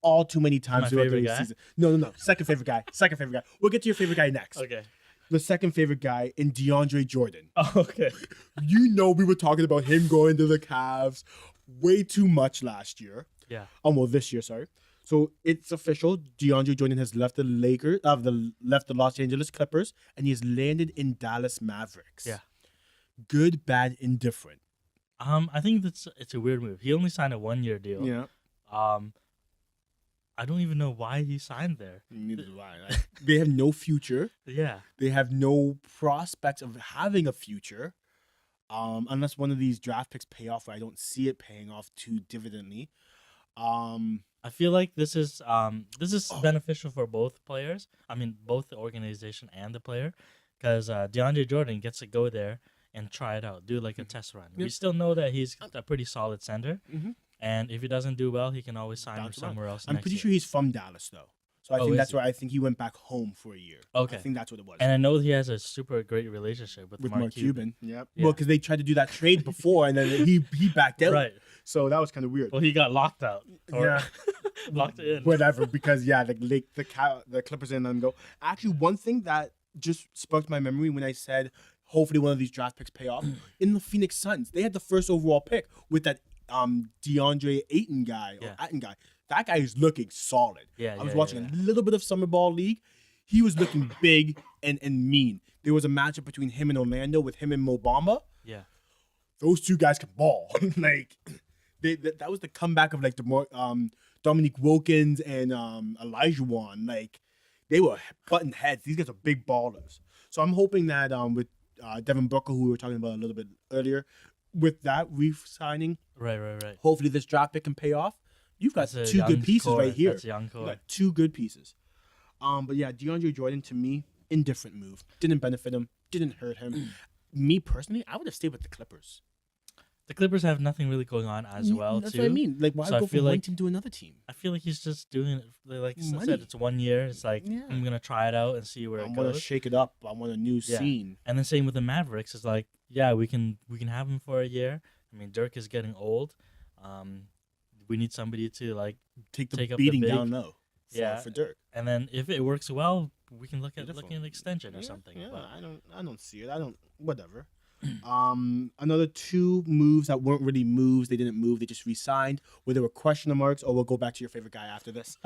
all too many times My throughout favorite the guy? season. No. Second favorite guy. Second favorite guy. We'll get to your favorite guy next. Okay. The second favorite guy in DeAndre Jordan. Oh, okay. You know we were talking about him going to the Cavs way too much last year. Yeah. Well, this year, sorry. So it's official. DeAndre Jordan has left the left the Los Angeles Clippers, and he has landed in Dallas Mavericks. Yeah. Good, bad, indifferent. I think it's a weird move. He only signed a 1-year deal. Yeah. I don't even know why he signed there. Neither do I. They have no future. Yeah. They have no prospects of having a future, unless one of these draft picks pay off. Where I don't see it paying off too dividendly. I feel like this is beneficial for both players. I mean, both the organization and the player, because DeAndre Jordan gets to go there and try it out, do like a test run. Yeah. We still know that he's a pretty solid center, Mhm. and if he doesn't do well, he can always sign Bounce around. somewhere else. I'm next pretty year. sure he's from Dallas though, so I Oh, think is that's he? why I think he went back home for a year. Okay. I think that's what it was. And I know he has a super great relationship with With Mark Cuban. Cuban. Yep. Yeah. Well, because they tried to do that trade before, and then he backed out. Right. So that was kind of weird. Well, he got locked out. Or Yeah. locked in. Whatever, because the Clippers didn't let him go. Actually, one thing that just sparked my memory when I said hopefully one of these draft picks pay off in the Phoenix Suns, they had the first overall pick with that DeAndre Ayton guy or Yeah. Ayton guy. That guy is looking solid. Yeah, I was yeah, watching yeah. a little bit of summer ball league. He was looking big and mean. There was a matchup between him and Orlando with him and Mo Bamba. Yeah. Those two guys can ball. Like that was the comeback of like the more Dominique Wilkins and Elijah Wan. Like they were button heads. These guys are big ballers. So I'm hoping that with Devin Booker, who we were talking about a little bit earlier, with that re-signing, Right. hopefully this draft pick can pay off. You've got That's a two young good pieces core. right here. That's a young You core. got two good pieces. But yeah, DeAndre Jordan to me, indifferent move. Didn't benefit him. Didn't hurt him. Me personally, I would have stayed with the Clippers. the Clippers have nothing really going on as well, That's too. what I mean. Like, why So I go feel from one like- team to another team? I feel like he's just doing it. Like I Money. said, it's 1 year. It's like, Yeah. I'm going to try it out and see where I it want to goes. shake it up. I want a new Yeah. scene. And then same with the Mavericks. It's like, yeah, we can have him for a year. I mean, Dirk is getting old. We need somebody to, like, Take the take up beating the down low. Yeah. For Dirk. and then if it works well, we can look at Beautiful. an extension or Yeah, something. Yeah, But I don't see it. Whatever. Another two moves that weren't really moves. They didn't move. They just re-signed. Where there were question marks. Or we'll go back to your favorite guy after this.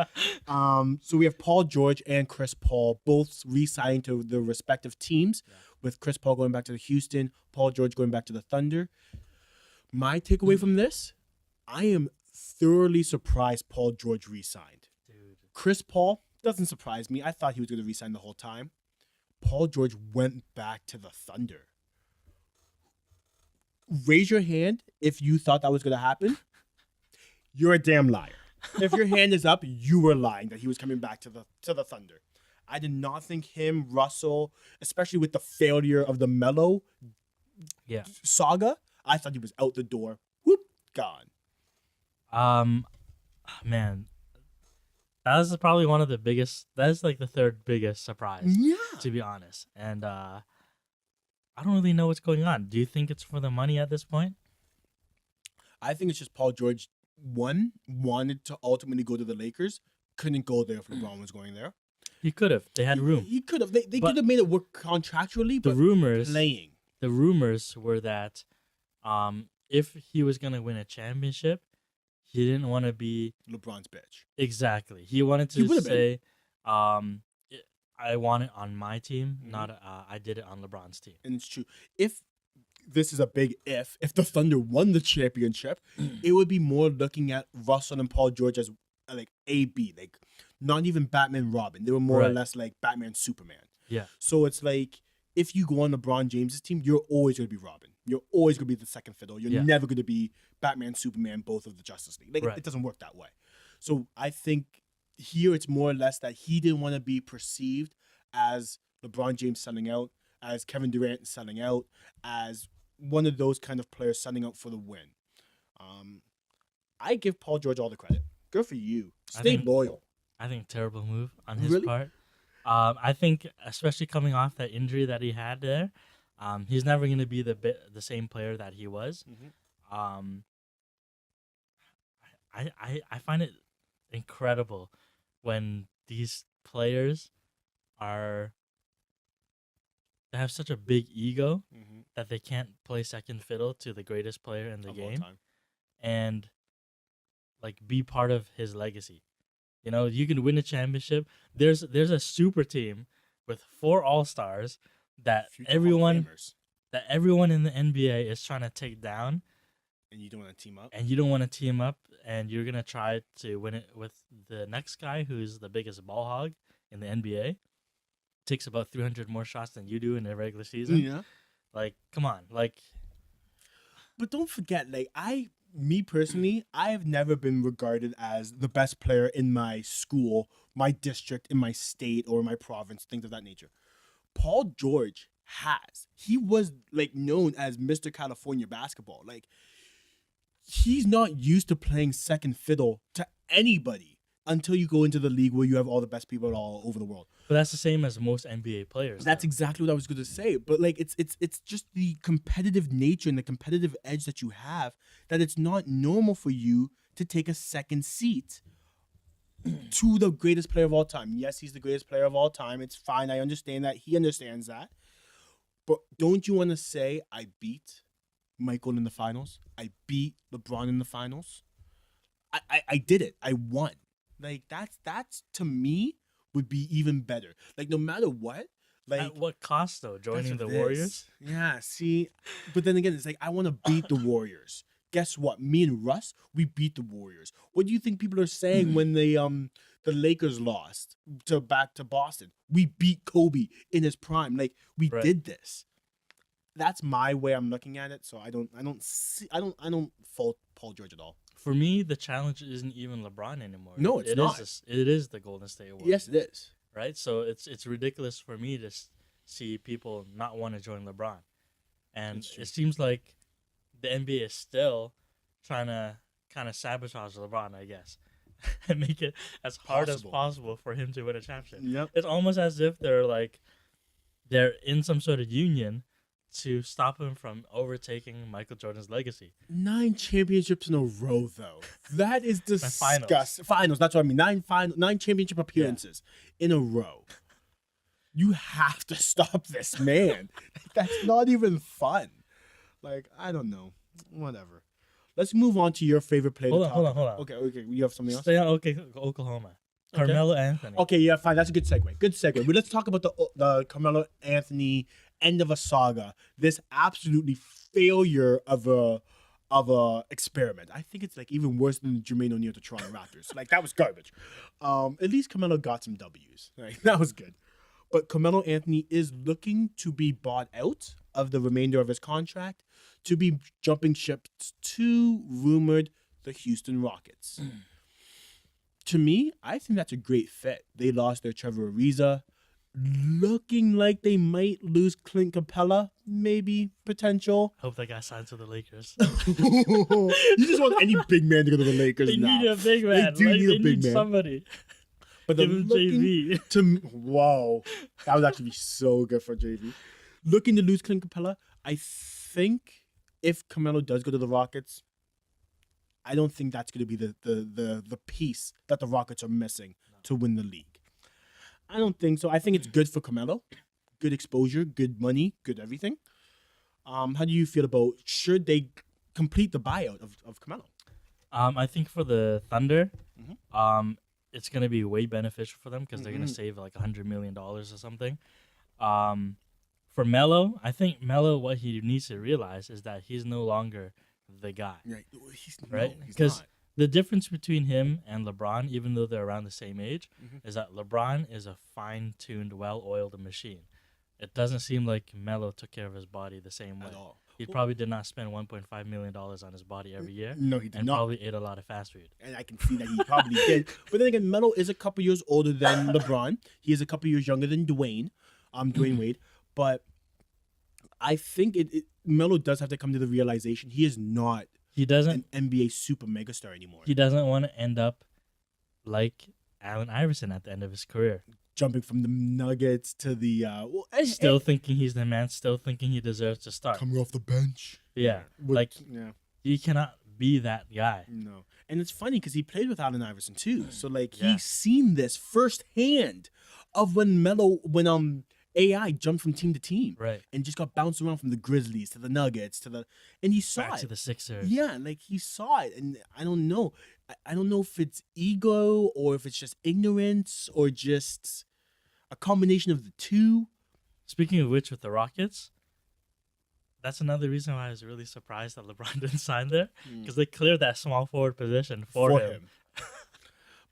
So we have Paul George and Chris Paul both re-signed to their respective teams. Yeah. With Chris Paul going back to the Houston, Paul George going back to the Thunder. My takeaway from this, I am thoroughly surprised Paul George re-signed. dude, Chris Paul doesn't surprise me. I thought he was going to re-sign the whole time. Paul George went back to the Thunder. Raise your hand if you thought that was going to happen. You're a damn liar. If your hand is up, you were lying that he was coming back to the Thunder. I did not think him, Russell, especially with the failure of the Melo yeah. saga, I thought he was out the door. Whoop, gone. Man, that was probably one of the biggest. That's like the third biggest surprise, Yeah. to be honest. And I don't really know what's going on. Do you think it's for the money at this point? I think it's just Paul George, wanted to ultimately go to the Lakers. Couldn't go there if LeBron was going there. He could have. They had room. He could have. They But could have made it work contractually, The but rumors, playing. the rumors were that, if he was gonna win a championship, he didn't want to be LeBron's bitch. exactly. He wanted He to would've been. say, I want it on my team, Mhm. not I did it on LeBron's team. And it's true. If this is a big if the Thunder won the championship, it would be more looking at Russell and Paul George as like AB, like not even Batman Robin. They were more or Right. less like Batman Superman. Yeah. So it's like if you go on LeBron James's team, you're always going to be Robin. You're always going to be the second fiddle. You're Yeah. never going to be Batman, Superman, both of the Justice League. Like Right. it doesn't work that way. So I think here it's more or less that he didn't want to be perceived as LeBron James selling out, as Kevin Durant selling out, as one of those kind of players selling out for the win. I give Paul George all the credit. Good for you. I Stay think- loyal. I think terrible move on his Really? part. I think especially coming off that injury that he had there, he's never going to be the same player that he was. Mhm. I find it incredible when these players they have such a big ego that they can't play second fiddle to the greatest player in the Of all game time. and like be part of his legacy. You know, you can win a championship. There's a super team with 4 All-Stars that Future Hall of everyone Famers. in the NBA is trying to take down, And you don't want to team up. and you don't want to team up, and you're gonna try to win it with the next guy who's the biggest ball hog in the NBA. Takes about 300 more shots than you do in a regular season. Yeah. Like, come on, like, But don't forget, like me personally, I have never been regarded as the best player in my school, my district, in my state, or my province, things of that nature. Paul George has. He was like known as Mr. California basketball. Like he's not used to playing second fiddle to anybody until you go into the league where you have all the best people all over the world. but that's the same as most NBA players. That's though. exactly what I was going to say. But like it's just the competitive nature and the competitive edge that you have that it's not normal for you to take a second seat to the greatest player of all time. Yes, he's the greatest player of all time. It's fine. I understand that. He understands that. But don't you want to say I beat Michael in the finals? I beat LeBron in the finals. I did it. I won. Like that's to me would be even better. Like no matter what, like At what cost though? that's Joining the what it Warriors? is. Yeah, see, but then again, it's like I want to beat the Warriors. Guess what? Me and Russ, we beat the Warriors. What do you think people are saying when the Lakers lost back to Boston? We beat Kobe in his prime. Like we Right. did this. That's my way I'm looking at it. So I don't fault Paul George at all. For me, the challenge isn't even LeBron anymore. No, it's not. It is the Golden State Warriors. Yes, it is. Right? So it's ridiculous for me to see people not want to join LeBron. And It's true. it seems like the NBA is still trying to kind of sabotage LeBron, I guess, and make it as hard as possible for him to win a championship. Yep. It's almost as if they're in some sort of union to stop him from overtaking Michael Jordan's legacy. 9 championships in a row, though. That is disgusting. Finals. That's what I mean. 9 championship appearances in a row. You have to stop this, man. That's not even fun. Like, I don't know. Whatever. Let's move on to your favorite player. Hold on. Okay. You have something else? Stay on Oklahoma. Carmelo Anthony. Okay, yeah, fine. That's a good segue. But let's talk about the Carmelo Anthony end of a saga. This absolutely failure of a experiment. I think it's like even worse than Jermaine O'Neal to Toronto Raptors. Like, that was garbage. At least Carmelo got some W's. Right? That was good. But Carmelo Anthony is looking to be bought out of the remainder of his contract to be jumping ships to, rumored, the Houston Rockets. To me, I think that's a great fit. They lost their Trevor Ariza. Looking like they might lose Clint Capella, maybe, potential. Hope that guy signs to the Lakers. You just want any big man to go to the Lakers they now. Need a big man. They need a big man. Somebody. But give him JV. Wow. That would actually be so good for JV. Looking to lose Clint Capella, I think if Carmelo does go to the Rockets, I don't think that's going to be the piece that the Rockets are missing to win the league. I don't think so. I think it's good for Carmelo. Good exposure, good money, good everything. How do you feel about, should they complete the buyout of Carmelo? I think for the Thunder, it's going to be way beneficial for them because they're going to save like $100 million or something. For Melo, I think Melo, what he needs to realize is that he's no longer the guy. Right? Because the difference between him and LeBron, even though they're around the same age, is that LeBron is a fine-tuned, well-oiled machine. It doesn't seem like Melo took care of his body the same way. At all. He probably did not spend $1.5 million on his body every year. No, he did and not. Probably ate a lot of fast food. And I can see that he probably did. But then again, Melo is a couple years older than LeBron. He is a couple years younger than Dwayne Wade. But I think Melo does have to come to the realization he is not an NBA super megastar anymore. He doesn't want to end up like Allen Iverson at the end of his career. Jumping from the Nuggets to the... still thinking he's the man, still thinking he deserves to start. Coming off the bench. Yeah. You cannot be that guy. No. And it's funny because he played with Allen Iverson too. So, he's seen this firsthand of when AI jumped from team to team, right, and just got bounced around from the Grizzlies to the Nuggets and he saw back to the Sixers. Yeah, he saw it, and I don't know. I don't know if it's ego or if it's just ignorance or just a combination of the two. Speaking of which, with the Rockets, that's another reason why I was really surprised that LeBron didn't sign there because they cleared that small forward position for him.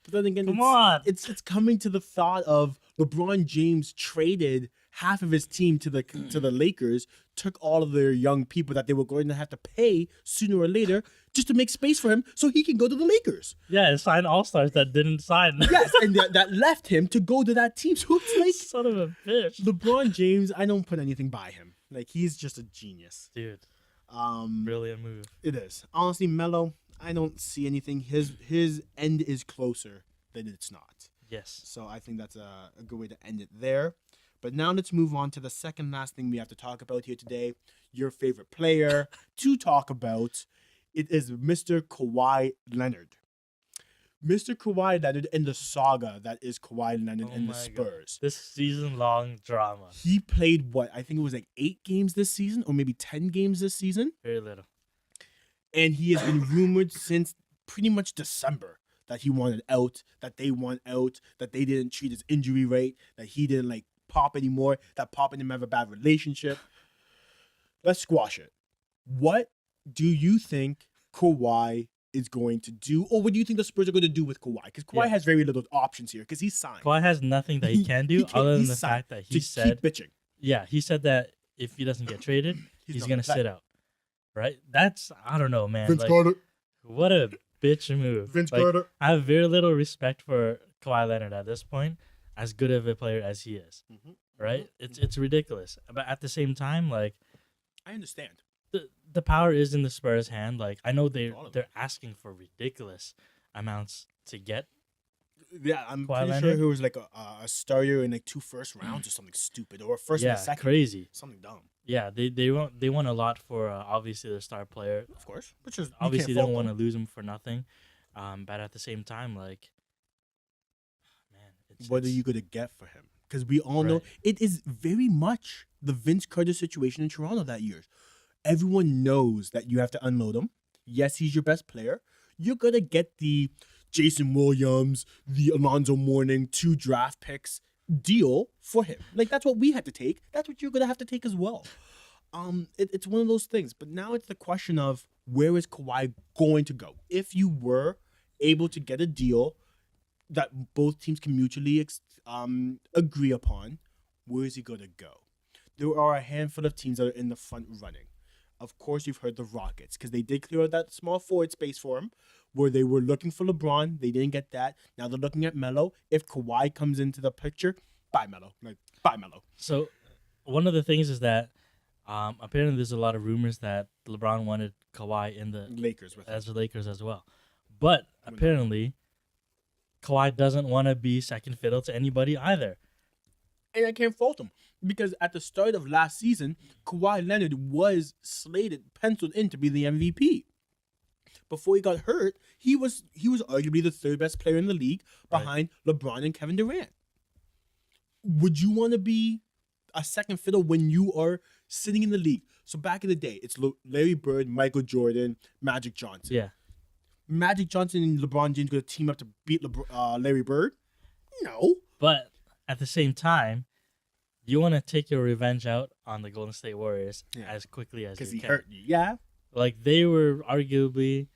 But then again, come on, it's coming to the thought of LeBron James traded half of his team to the Lakers, took all of their young people that they were going to have to pay sooner or later just to make space for him so he can go to the Lakers. Yeah, and sign all-stars that didn't sign. Yes, and that left him to go to that team. So it's like, son of a bitch. LeBron James, I don't put anything by him. He's just a genius. Dude. Brilliant move. It is. Honestly, Melo, I don't see anything. His end is closer than it's not. Yes. So I think that's a good way to end it there. But now let's move on to the second last thing we have to talk about here today. Your favorite player to talk about. It is Mr. Kawhi Leonard. Mr. Kawhi Leonard and the saga that is Kawhi Leonard and the Spurs. God. This season-long drama. He played, I think it was 8 games this season or maybe 10 games this season. Very little. And he has been rumored since pretty much December that he wanted out, that they want out, that they didn't treat his injury right, that he didn't Pop anymore, that Pop and him have a bad relationship. Let's squash it. What do you think Kawhi is going to do, or what do you think the Spurs are going to do with Kawhi? Because Kawhi has very little options here because he's signed. Kawhi has nothing that he can do other than the fact that he said, keep bitching. Yeah, he said that if he doesn't get traded, he's going to sit out. Right? That's, I don't know, man. Vince Carter. What a bitch move. Vince Carter. I have very little respect for Kawhi Leonard at this point, as good of a player as he is. Right? It's ridiculous. But at the same time, I understand. the power is in the Spurs' hand. Like I know All of they're asking for ridiculous amounts to get Yeah, I'm Kawhi pretty sure Leonard. it was like a starter in like 2 first rounds or something stupid, or a first and a Yeah, second, crazy. something dumb. Yeah, they want a lot for obviously their star player. Of course, which is you can't Obviously, they fault don't want them. to lose him for nothing. But at the same time, like, man, What are it's you gonna get for him? Because we all know right. it is very much the Vince Carter situation in Toronto that year. Everyone knows that you have to unload him. Yes, he's your best player. You're gonna get the Jason Williams, the Alonzo Mourning, 2 draft picks deal for him. Like that's what we had to take. That's what you're gonna have to take as well. It's one of those things. But now it's the question of where is Kawhi going to go? If you were able to get a deal that both teams can mutually agree upon, where is he going to go? There are a handful of teams that are in the front running. Of course, you've heard the Rockets because they did clear out that small forward space for him where they were looking for LeBron. They didn't get that. Now they're looking at Melo. If Kawhi comes into the picture, bye Melo. Like, bye Melo. So one of the things is that apparently there's a lot of rumors that LeBron wanted Kawhi in the Lakers with him. as the Lakers as well, but apparently Kawhi doesn't want to be second fiddle to anybody either. And I can't fault him because at the start of last season, Kawhi Leonard was slated, penciled in to be the MVP. Before he got hurt, he was arguably the third best player in the league behind LeBron and Kevin Durant. Would you want to be a second fiddle when you are sitting in the league? So back in the day, it's Larry Bird, Michael Jordan, Magic Johnson. Yeah, Magic Johnson and LeBron James going to team up to beat Larry Bird? No. but at the same time, you want to take your revenge out on the Golden State Warriors as quickly as Because you he can. hurt you. Yeah. Like they were arguably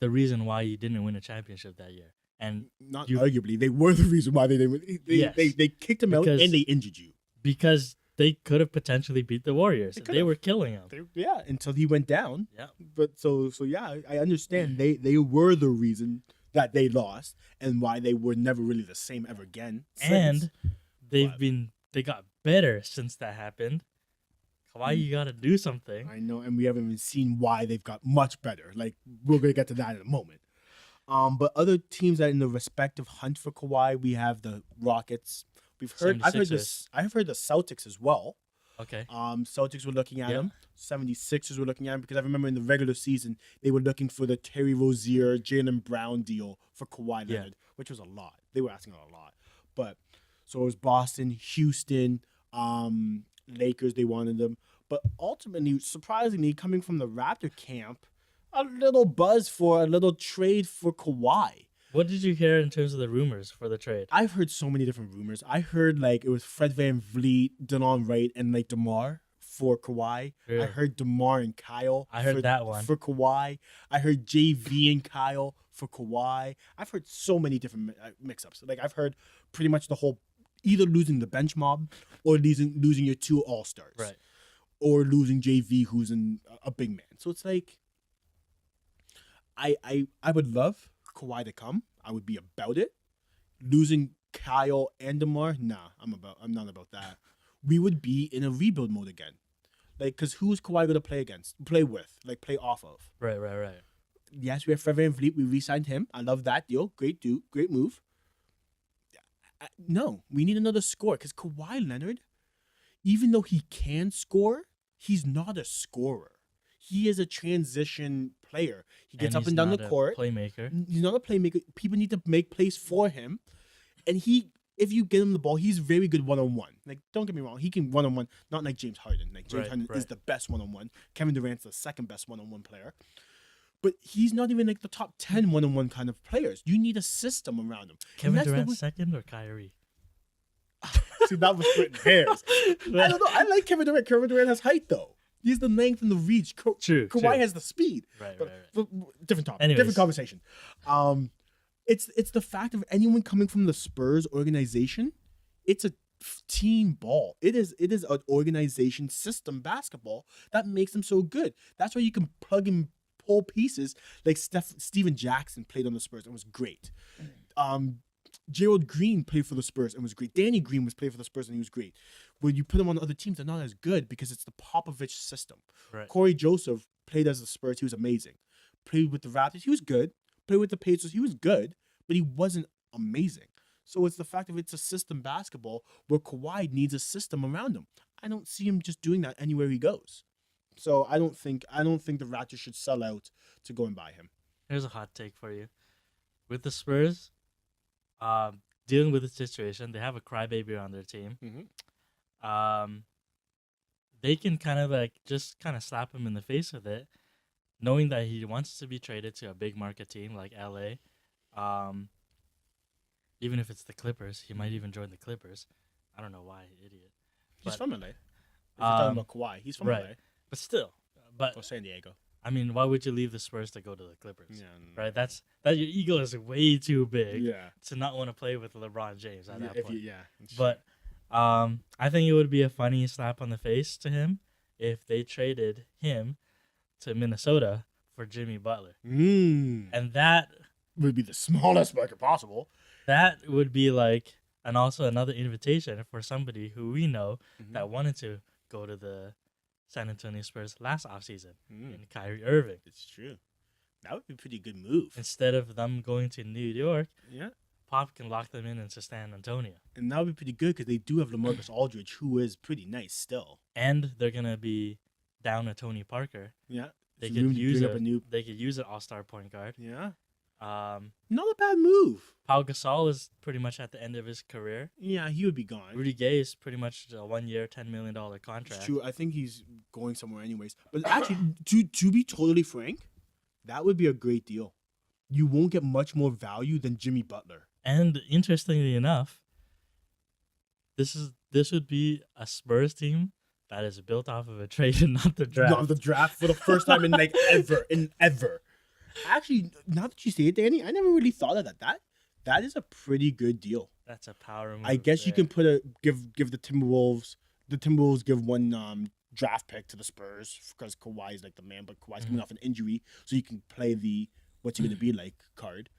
the reason why you didn't win a championship that year, and Not arguably. They were the reason why they didn't win. Yes. They kicked him out Because- and they injured you. because they could have potentially beat the Warriors. They could've. were killing them. Yeah, until he went down. Yeah. But so yeah, I understand. They were the reason that they lost and why they were never really the same ever again. And since. they got better since that happened. Kawhi, you got to do something. I know, and we haven't even seen why they've got much better. Like we're gonna get to that in a moment. But other teams that are in the respective hunt for Kawhi, we have the Rockets. I've heard the Celtics as well. Okay. Celtics were looking at Yeah. him. 76ers were looking at him because I remember in the regular season they were looking for the Terry Rozier, Jaylen Brown deal for Kawhi Yeah. Leonard, which was a lot. They were asking a lot. But so it was Boston, Houston, Lakers. They wanted them, but ultimately, surprisingly, coming from the Raptor camp, a little buzz for a little trade for Kawhi. What did you hear in terms of the rumors for the trade? I've heard so many different rumors. I heard like it was Fred VanVleet, Delon Wright, and like DeMar for Kawhi. Really? I heard DeMar and Kyle. I heard that one. For Kawhi. I heard JV and Kyle for Kawhi. I've heard so many different mix-ups. Like I've heard pretty much the whole, either losing the bench mob or losing your 2 all-stars. Right. Or losing JV, who's a big man. So it's like, I would love Kawhi to come. I would be about it. Losing Kyle and DeMar, nah, I'm not about that. We would be in a rebuild mode again. Like, because who's Kawhi going to play with, like play off of? Right. Yes, we have Fred VanVleet. We re-signed him. I love that deal. Great dude. Great move. No, we need another scorer because Kawhi Leonard, even though he can score, he's not a scorer. He is a transition player. He gets up and down the court. Playmaker. He's not a playmaker. People need to make plays for him. And if you get him the ball, he's very good one-on-one. Like, don't get me wrong. He can one-on-one, not like James Harden. Like, James Harden is the best one-on-one. Kevin Durant's the second best one-on-one player. But he's not even like the top 10 one-on-one kind of players. You need a system around him. Kevin Durant second or Kyrie? See, that was splitting hairs. I don't know. I like Kevin Durant. Kevin Durant has height, though. He's the length and the reach. True. Kawhi has the speed. Right. But different topic. Anyways. Different conversation. It's the fact of anyone coming from the Spurs organization. It's a team ball. It is an organization system basketball that makes them so good. That's why you can plug and pull pieces. Like Steven Jackson played on the Spurs and was great. Gerald Green played for the Spurs and was great. Danny Green played for the Spurs and he was great. when you put them on other teams, they're not as good because it's the Popovich system. Right. Corey Joseph played as the Spurs. He was amazing. Played with the Raptors. He was good. Played with the Pacers. He was good, but he wasn't amazing. So it's the fact that it's a system basketball where Kawhi needs a system around him. I don't see him just doing that anywhere he goes. So I don't think the Raptors should sell out to go and buy him. Here's a hot take for you. With the Spurs, dealing with the situation, they have a crybaby on their team. They can kind of slap him in the face with it, knowing that he wants to be traded to a big market team like LA. Even if it's the Clippers, he might even join the Clippers. I don't know why, idiot. He's from LA. If you're talking about Kawhi, he's from LA. But still, Or San Diego. I mean, why would you leave the Spurs to go to the Clippers? Yeah, right? That your ego is way too big Yeah. to not want to play with LeBron James at that point. It's But I think it would be a funny slap on the face to him if they traded him to Minnesota for Jimmy Butler. And that would be the smallest market possible. That would be like, and also another invitation for somebody who we know that wanted to go to the San Antonio Spurs last offseason in Kyrie Irving. It's true. That would be a pretty good move. Instead of them going to New York, yeah, Pop can lock them in into San Antonio. And that would be pretty good because they do have LaMarcus Aldridge, who is pretty nice still. And they're going to be down to Tony Parker. Yeah. They could use an all-star point guard. Yeah. Not a bad move. Pau Gasol is pretty much at the end of his career. Yeah, he would be gone. Rudy Gay is pretty much a 1 year, $10 million contract. It's true. I think he's going somewhere anyways. But actually, to be totally frank, that would be a great deal. You won't get much more value than Jimmy Butler. And interestingly enough, this would be a Spurs team that is built off of a trade and not the draft. Not the draft for the first time in ever. Actually, now that you say it, Danny, I never really thought of that. That is a pretty good deal. That's a power move. I guess you can give the Timberwolves. The Timberwolves give one draft pick to the Spurs because Kawhi is like the man, but Kawhi's coming off an injury, so you can play the what's he gonna be like card.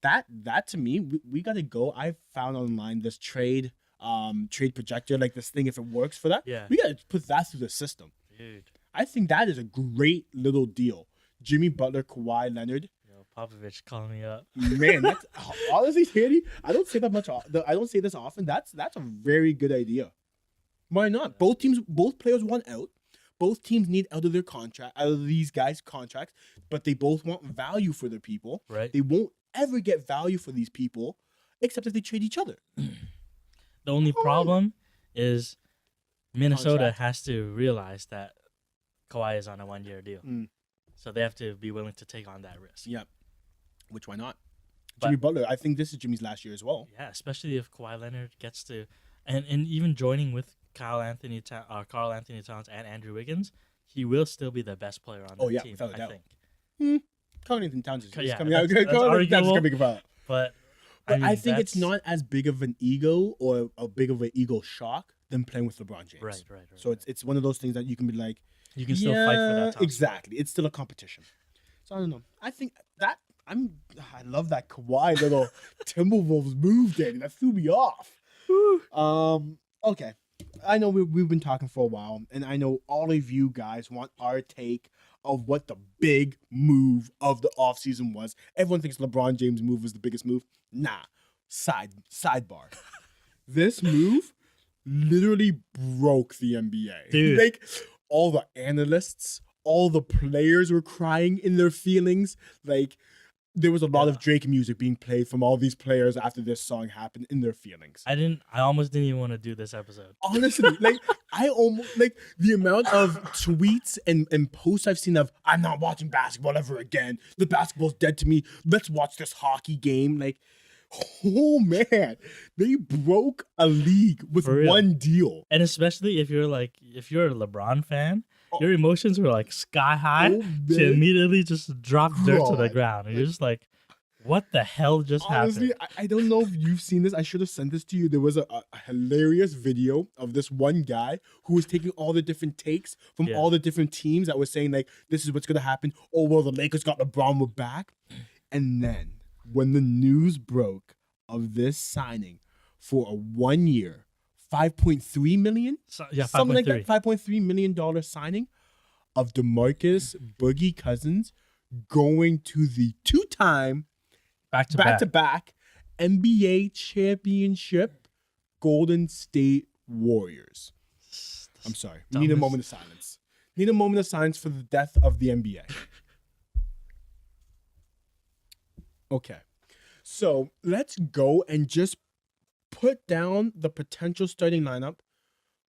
That to me, we gotta go. I found online this trade projector, like this thing. If it works for that, we gotta put that through the system. Dude, I think that is a great little deal. Jimmy Butler, Kawhi Leonard. Yo, Popovich, call me up. Man, that's honestly, Danny, I don't say that much. I don't say this often. That's a very good idea. Why not? Both players want out. Both teams need out of these guys' contracts, but they both want value for their people. Right. They won't ever get value for these people, except if they trade each other. The only problem is Minnesota has to realize that Kawhi is on a 1 year deal. So they have to be willing to take on that risk. Yeah. Which, why not? Jimmy Butler, I think this is Jimmy's last year as well. Yeah, especially if Kawhi Leonard gets to... And even joining with Carl Anthony Towns and Andrew Wiggins, he will still be the best player on the team, without a doubt. I think. Carl Anthony Towns is coming out. That's coming about. But I think it's not as big of an ego or a big of an ego shock than playing with LeBron James. Right. So it's one of those things that you can be like... You can still fight for that top exactly. Spot. It's still a competition. So I don't know. I think that I love that Kawhi little Timberwolves move, Danny. That threw me off. Okay. I know we've been talking for a while, and I know all of you guys want our take of what the big move of the offseason was. Everyone thinks LeBron James' move was the biggest move. Nah. Sidebar. This move literally broke the NBA. Dude. Like, all the analysts, all the players were crying in their feelings. Like, there was a lot of Drake music being played from all these players after this song happened in their feelings. I almost didn't even want to do this episode. Honestly, I almost, the amount of tweets and posts I've seen of, I'm not watching basketball ever again. The basketball's dead to me. Let's watch this hockey game. Like, oh man, they broke a league with one deal. And especially if you're a LeBron fan, your emotions were like sky high to immediately just drop dirt to the ground. And you're just like, what the hell just happened? I don't know if you've seen this. I should have sent this to you. There was a hilarious video of this one guy who was taking all the different takes from all the different teams that was saying, like, this is what's going to happen. Oh, well, the Lakers got LeBron, we're back. And then when the news broke of this signing for a 1 year, $5.3 million, So, yeah, something like 5.3. that, $5.3 million signing of DeMarcus Boogie Cousins going to the two-time Back to back. back-to-back NBA championship Golden State Warriors. I'm sorry. We need a moment of silence. Need a moment of silence for the death of the NBA. Okay. So let's go and just put down the potential starting lineup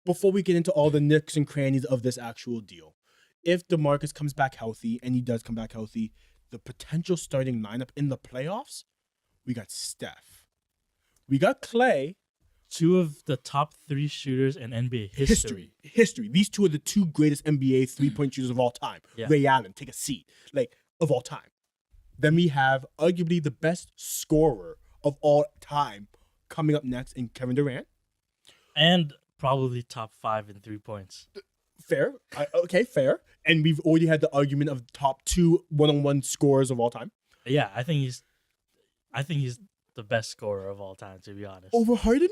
before we get into all the nicks and crannies of this actual deal. If DeMarcus comes back healthy, and he does come back healthy, the potential starting lineup in the playoffs, we got Steph. We got Clay. Two of the top 3 shooters in NBA history. History. These two are the 2 greatest NBA three-point shooters of all time. Yeah. Ray Allen, take a seat. Like, of all time. Then we have arguably the best scorer of all time coming up next in Kevin Durant. And probably top 5 in 3 points. Fair. Okay, fair. And we've already had the argument of top 2 one-on-one scorers of all time. Yeah, I think he's the best scorer of all time, to be honest. Over Harden?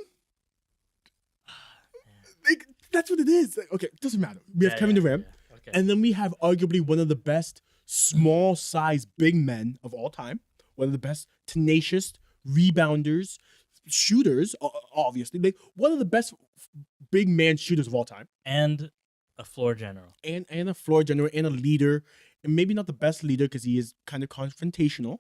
Like, that's what it is. Like, okay, it doesn't matter. We have Kevin Durant. Yeah. Okay. And then we have arguably one of the best small size big men of all time. One of the best tenacious rebounders, shooters, obviously. Like, one of the best big man shooters of all time. And a floor general. And a floor general and a leader. And maybe not the best leader because he is kind of confrontational.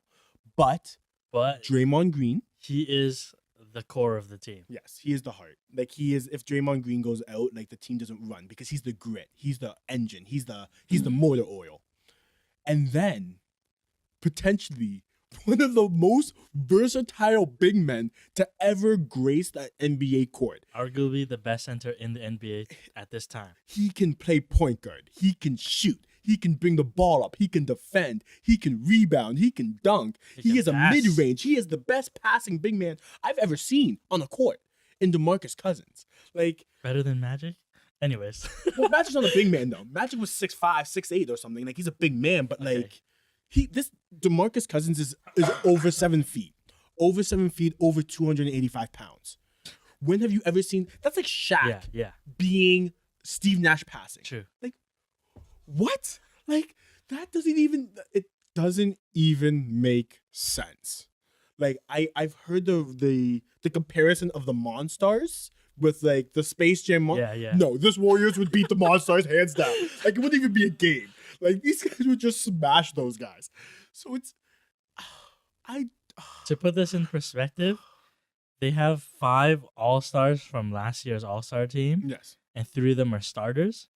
But Draymond Green. He is the core of the team. Yes, he is the heart. Like, he is, if Draymond Green goes out, like, the team doesn't run because he's the grit. He's the engine. He's the motor oil. And then, potentially, one of the most versatile big men to ever grace that NBA court. Arguably the best center in the NBA at this time. He can play point guard. He can shoot. He can bring the ball up. He can defend. He can rebound. He can dunk. He is a mid-range. He is the best passing big man I've ever seen on a court in DeMarcus Cousins. Like, better than Magic? Anyways. Well, Magic's not a big man, though. Magic was 6'5", 6'8", or something. Like, he's a big man, but, like, this DeMarcus Cousins is over 7 feet. Over 7 feet, over 285 pounds. When have you ever seen... That's like Shaq being Steve Nash passing. True. Like, what? Like, that doesn't even... It doesn't even make sense. Like, I've heard the comparison of the Monstars with, like, the Space Jam... No, this Warriors would beat the Monstars hands down. Like, it wouldn't even be a game. Like, these guys would just smash those guys. So it's... To put this in perspective, they have 5 All-Stars from last year's All-Star team. Yes. And 3 of them are starters.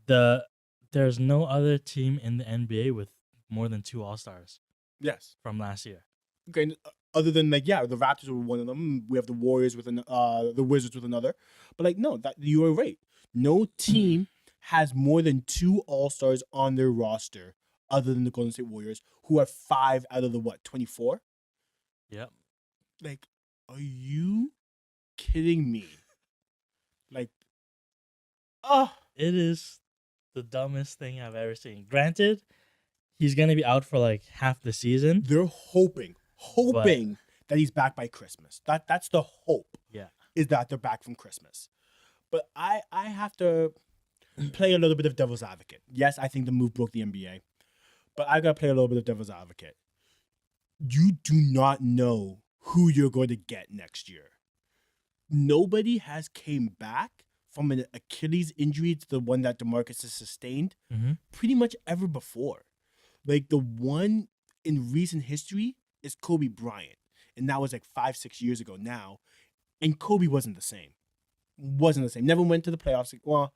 There's no other team in the NBA with more than 2 All-Stars. Yes. From last year. Okay, other than, like, the Raptors were one of them. We have the Warriors with the Wizards with another. But, like, no, that you are right. No team has more than 2 All-Stars on their roster other than the Golden State Warriors, who are 5 out of the, 24? Yep. Like, are you kidding me? Like, it is the dumbest thing I've ever seen. Granted, he's going to be out for, like, half the season. They're hoping that he's back by Christmas. That's the hope. Yeah. Is that they're back from Christmas. But I have to play a little bit of devil's advocate. Yes, I think the move broke the NBA. But I got to play a little bit of devil's advocate. You do not know who you're going to get next year. Nobody has came back from an Achilles injury to the one that DeMarcus has sustained pretty much ever before. Like, the one in recent history is Kobe Bryant. And that was like 5-6 years ago now. And Kobe wasn't the same. Never went to the playoffs. Well,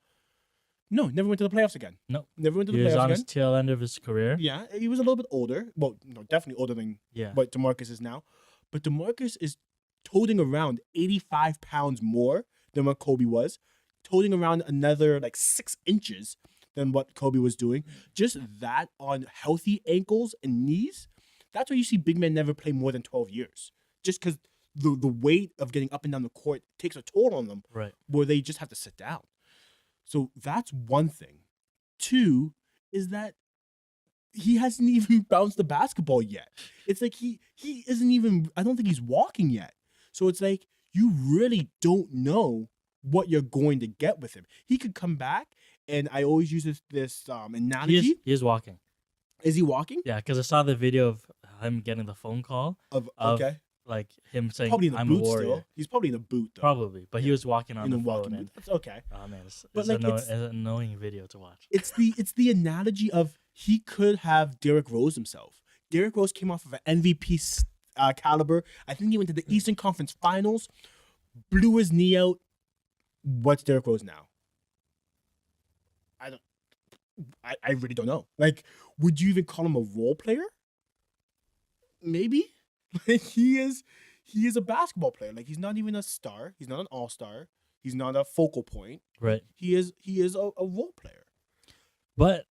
no, never went to the playoffs again. No. Never went to the playoffs again. He was on again. his tail end of his career. Yeah, he was a little bit older. Well, no, definitely older than what DeMarcus is now. But DeMarcus is toting around 85 pounds more than what Kobe was. Toting around another, like, 6 inches than what Kobe was doing. Just that on healthy ankles and knees. That's why you see big men never play more than 12 years. Just because the weight of getting up and down the court takes a toll on them. Right. Where they just have to sit down. So that's one thing. 2 is that he hasn't even bounced the basketball yet. It's like he isn't even, I don't think he's walking yet. So it's like, you really don't know what you're going to get with him. He could come back, and I always use this analogy. He is walking. Is he walking? Yeah, because I saw the video of him getting the phone call Of of okay, like him saying, probably in a "I'm a boot warrior." still. He's probably in a boot though. Probably, but he was walking on In the a walking phone. boot. And, That's okay. oh man, But, like, it's an annoying video to watch. It's the analogy of he could have Derrick Rose himself. Derrick Rose came off of an MVP caliber. I think he went to the Eastern Conference Finals, blew his knee out. What's Derrick Rose now? I really don't know. Like, would you even call him a role player? Maybe. Like, he is a basketball player. Like, he's not even a star. He's not an all-star. He's not a focal point. Right. He is a role player. But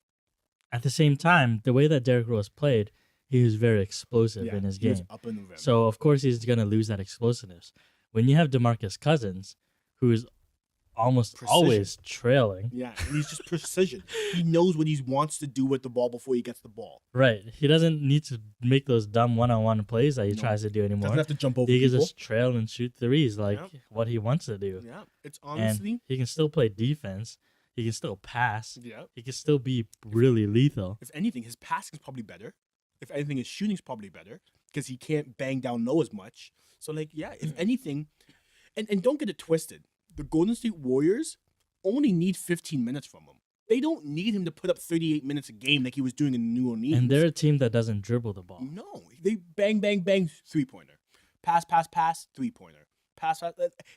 at the same time, the way that Derrick Rose played, he was very explosive in his he was game. up in the rim. So of course he's gonna lose that explosiveness. When you have DeMarcus Cousins, who is almost Precision. always trailing, Yeah, and he's just precision. He knows what he wants to do with the ball before he gets the ball. right? He doesn't need to make those dumb one-on-one plays that he No. tries to do anymore. Doesn't have to jump over He can people. just trail and shoot threes like Yeah. what he wants to do. Yeah, it's honestly. And he can still play defense. He can still pass. Yeah. He can still be really lethal. If anything, his passing's probably better. If anything, his shooting's probably better because he can't bang down low as much. So, like, yeah, if anything, and don't get it twisted. The Golden State Warriors only need 15 minutes from him. They don't need him to put up 38 minutes a game like he was doing in New Orleans. And they're a team that doesn't dribble the ball. No, they bang, bang, bang, 3-pointer. Pass, 3-pointer. Pass.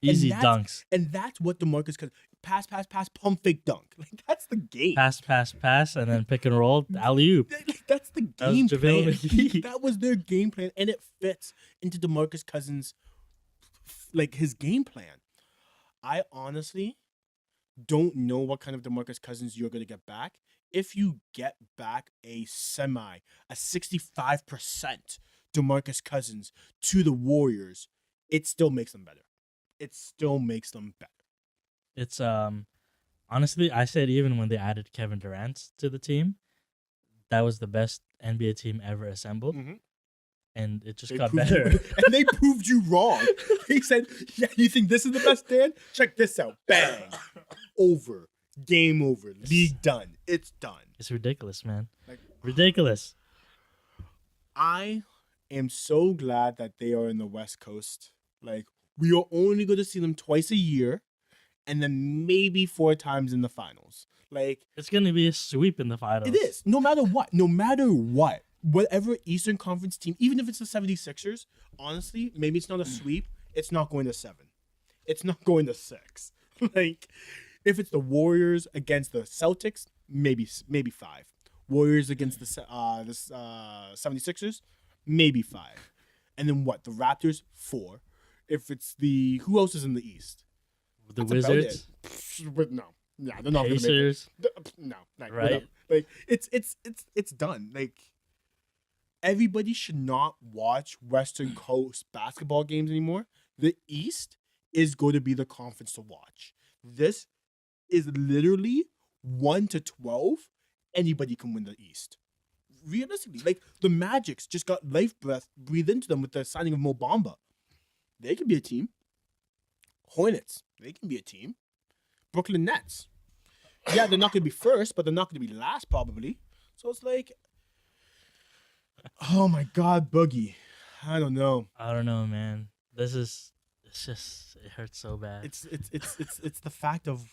Easy that's- dunks. And that's what DeMarcus Cousins, pass, pump fake dunk. Like, that's the game. Pass, and then pick and roll, alley-oop. Like, that's the That was game JaVale plan. McGee. That was their game plan, and it fits into DeMarcus Cousins, like, his game plan. I honestly don't know what kind of DeMarcus Cousins you're going to get back. If you get back a 65% DeMarcus Cousins to the Warriors, it still makes them better. It still makes them better. It's honestly, I said even when they added Kevin Durant to the team, that was the best NBA team ever assembled, and it just got better. And they proved you wrong. They said, "Yeah, you think this is the best, Dan? Check this out. Bang, over, game over, league done. It's done." It's ridiculous, man. Like, Ridiculous. I am so glad that they are in the West Coast. Like, we are only going to see them twice a year, and then maybe 4 times in the finals. Like, It's gonna be a sweep in the finals. it is. No matter what. Whatever Eastern Conference team, even if it's the 76ers, honestly, maybe it's not a sweep. It's not going to 7. It's not going to 6. Like, if it's the Warriors against the Celtics, maybe 5. Warriors against the 76ers, maybe 5. And then what? The Raptors, 4. If it's who else is in the East? The That's about Wizards, it. But no, they're not going to make it. Pacers. No, like, Right. whatever. Like, it's done. Like, everybody should not watch Western Coast basketball games anymore. The East is going to be the conference to watch. This is literally 1 to 12. Anybody can win the East. Realistically, like, the Magics just got life breathed into them with the signing of Mo Bamba. They can be a team. Hornets, they can be a team. Brooklyn Nets. Yeah, they're not going to be first, but they're not going to be last probably. So it's like, oh my God, Boogie. I don't know. I don't know, man. It's just, it hurts so bad. It's the fact of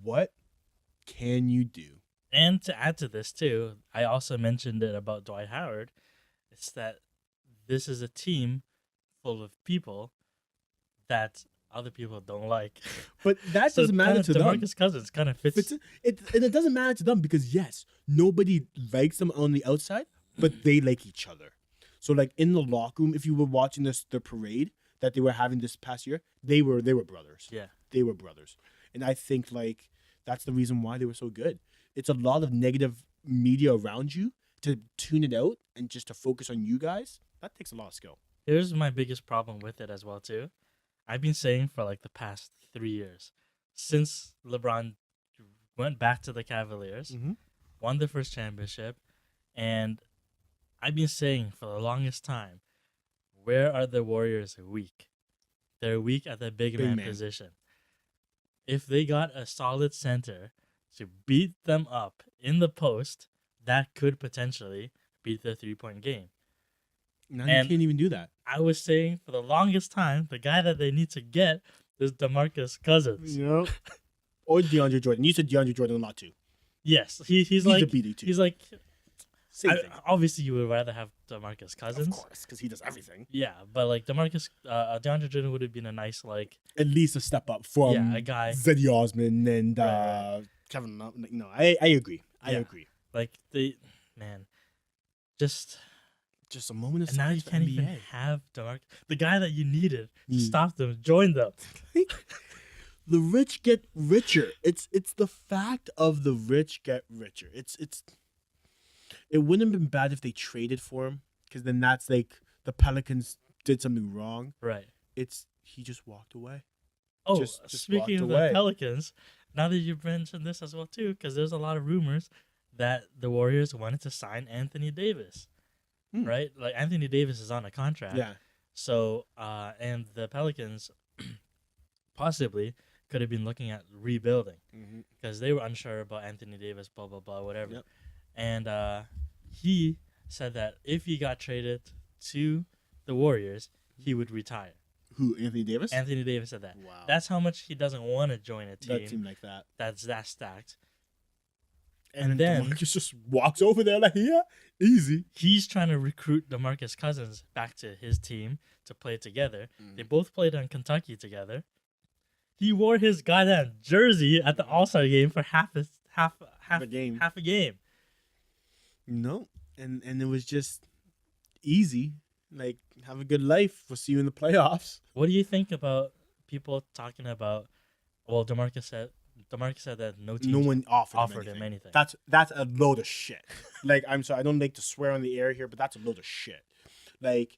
what can you do? And to add to this too, I also mentioned it about Dwight Howard. It's that this is a team full of people that other people don't like. But that So doesn't matter to them. DeMarcus Cousins kind of fits. And it doesn't matter to them because, yes, nobody likes them on the outside, but they like each other. So, like, in the locker room, if you were watching the parade that they were having this past year, they were brothers. Yeah. They were brothers. And I think, like, that's the reason why they were so good. It's a lot of negative media around you to tune it out and just to focus on you guys. That takes a lot of skill. Here's my biggest problem with it as well too. I've been saying for like the past 3 years, since LeBron went back to the Cavaliers, won the first championship, and I've been saying for the longest time, where are the Warriors weak? They're weak at the big man position. if they got a solid center to beat them up in the post, that could potentially beat the 3-point game. Now And you can't even do that. I was saying for the longest time, the guy that they need to get is DeMarcus Cousins. You know, or DeAndre Jordan. You said DeAndre Jordan a lot too. Yes, he's a like BD too. he's like. Same thing. Obviously, you would rather have DeMarcus Cousins. Of course, because he does everything. Yeah, but like DeAndre Jordan would have been a nice like. At least a step up from a guy. Zeddy Osman and Right. Kevin. No, I agree. I Yeah. agree. Like just Just a moment of and now you silence for can't NBA. even have DeMarcus, the guy that you needed to Mm. stop them, join them. The rich get richer. It's the fact of the rich get richer. It wouldn't have been bad if they traded for him, because then that's like the Pelicans did something wrong. Right. He just walked away. Oh, Just speaking of walked away. the Pelicans, now that you've mentioned this as well too, because there's a lot of rumors that the Warriors wanted to sign Anthony Davis. Right? Like Anthony Davis is on a contract. Yeah. So, and the Pelicans possibly could have been looking at rebuilding because they were unsure about Anthony Davis, blah, blah, blah, whatever. Yep. And he said that if he got traded to the Warriors, he would retire. Who, Anthony Davis? Anthony Davis said that. Wow. That's how much he doesn't want to join a team That seemed like that. that's that stacked. And then DeMarcus just walks over there like, yeah, easy. he's trying to recruit DeMarcus Cousins back to his team to play together. They both played on Kentucky together. He wore his goddamn jersey at the All-Star game for half The game. half a game. No. And it was just easy. Like, have a good life. We'll see you in the playoffs. What do you think about people talking about? Well, DeMarcus said that no team No one offered him anything. That's a load of shit. Like, I'm sorry, I don't like to swear on the air here, but that's a load of shit. Like,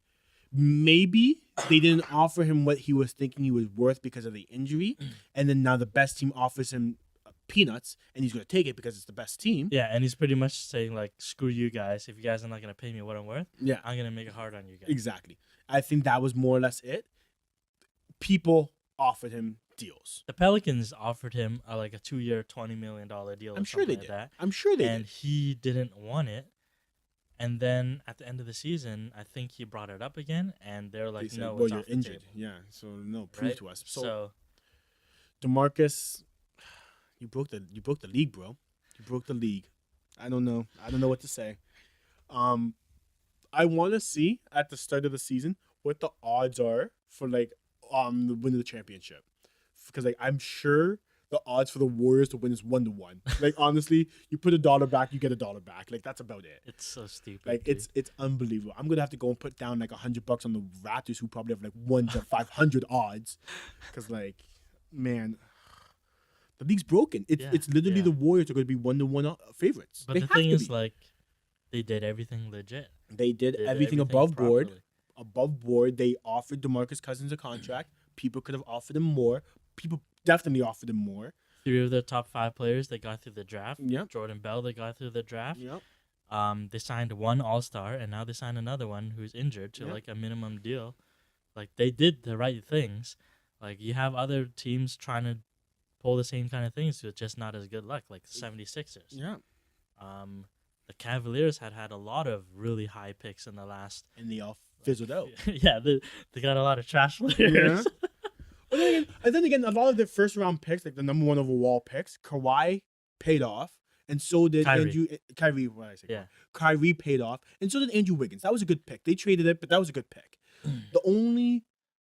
maybe they didn't offer him what he was thinking he was worth because of the injury, and then now the best team offers him peanuts, and he's going to take it because it's the best team. Yeah, and he's pretty much saying like, "Screw you guys! If you guys are not gonna pay me what I'm worth, Yeah, I'm gonna make it hard on you guys." exactly. I think that was more or less it. People offered him deals. The Pelicans offered him like a 2-year, $20 million deal. I'm or sure they something did. like that. I'm sure they And did. he didn't want it. And then at the end of the season, I think he brought it up again, and they're like, They said, "No, well, it's you're off the injured. table." Yeah, so no, prove Right? to us. So DeMarcus, you broke the league, bro. You broke the league. I don't know what to say. I want to see at the start of the season what the odds are for like the win of the championship, because like I'm sure the odds for the Warriors to win is 1-1. Like honestly, you put $1 back, you get $1 back. Like that's about it. it's so stupid. Like dude. it's unbelievable. I'm gonna have to go and put down like $100 on the Raptors, who probably have like 1 to 500 odds, because like, man, the league's broken. It's literally the Warriors are gonna be 1-1 favorites. But They the have thing to is, be. like, they did everything legit. They did everything above board. properly. Above board, they offered DeMarcus Cousins a contract. People could have offered him more. People definitely offered him more. 3 of their top 5 players they got through the draft. Yep. Jordan Bell they got through the draft. Yep. They signed one All-Star, and now they signed another one who's injured to like a minimum deal. Like they did the right things. Like you have other teams trying to pull the same kind of things with just not as good luck, like the 76ers. Yeah. The Cavaliers had a lot of really high picks in the last. And they all fizzled out. Yeah, they got a lot of trash players. Yeah. And then again, a lot of their first round picks, like the number 1 overall picks, Kawhi paid off, and so did Kyrie. What did I say? Yeah. Kyrie paid off, and so did Andrew Wiggins. That was a good pick. They traded it, but that was a good pick. The only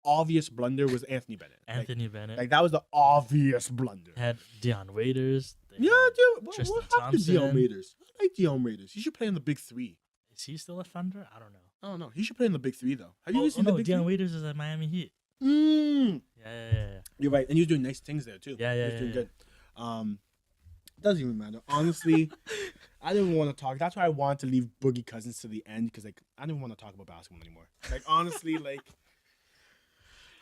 obvious blunder was Anthony Bennett. Anthony Bennett. Like that was the obvious blunder. Had Deion Waiters. Yeah, dude. What Tristan happened to Deion Thompson. Waiters? I like Deion Waiters. He should play in the Big Three. Is he still a Thunder? I don't know. I don't know. He should play in the Big Three though. Have you ever seen the Big Deion Three? Waiters is at Miami Heat. Mm. Yeah. You're right, and he was doing nice things there too. Yeah. He was doing good. Doesn't even matter. Honestly, I didn't want to talk. That's why I wanted to leave Boogie Cousins to the end, because like I didn't want to talk about basketball anymore. Like honestly, like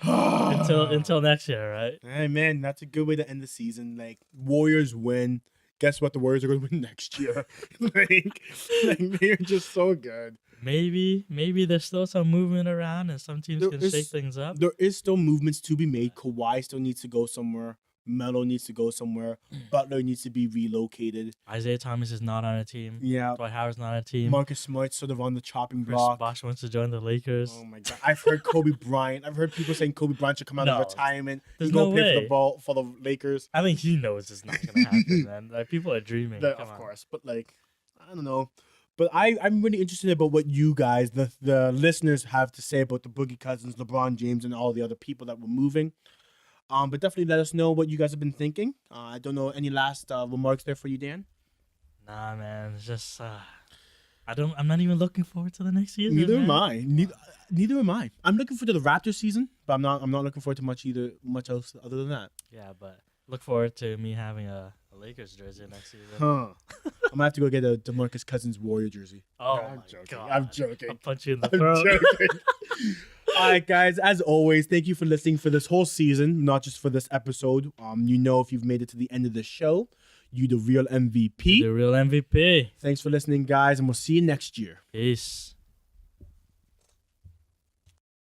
until next year, right? hey man, that's a good way to end the season. Like Warriors win. Guess what? The Warriors are going to win next year. like they're just so good. Maybe there's still some movement around, and some teams can shake things up. There is still movements to be made. Kawhi still needs to go somewhere. Melo needs to go somewhere. Butler needs to be relocated. Isaiah Thomas is not on a team. Yeah. Dwight Howard's not on a team. Marcus Smart's sort of on the chopping Chris block. Bosh wants to join the Lakers. Oh my god! I've heard Kobe Bryant. I've heard people saying Kobe Bryant should come out of No. retirement. There's He go no play way. for the ball for the Lakers. I think he knows it's not gonna happen, man. Like people are dreaming. Of Come on. course, but like I don't know. But I'm really interested about what you guys, the listeners, have to say about the Boogie Cousins, LeBron James, and all the other people that were moving. But definitely let us know what you guys have been thinking. I don't know any last remarks there for you, Dan. Nah, man. It's just I'm not even looking forward to the next season. Neither man. am I. Neither am I. I'm looking forward to the Raptors season, but I'm not looking forward to much else other than that. Yeah, but look forward to me having a Lakers jersey next season. Huh. I'm gonna have to go get a DeMarcus Cousins Warrior jersey. Oh I'm my joking. god! I'm joking. I'll punch you in the I'm throat. joking. All right, guys. As always, thank you for listening for this whole season, not just for this episode. If you've made it to the end of the show, you the real MVP. The real MVP. Thanks for listening, guys, and we'll see you next year. Peace.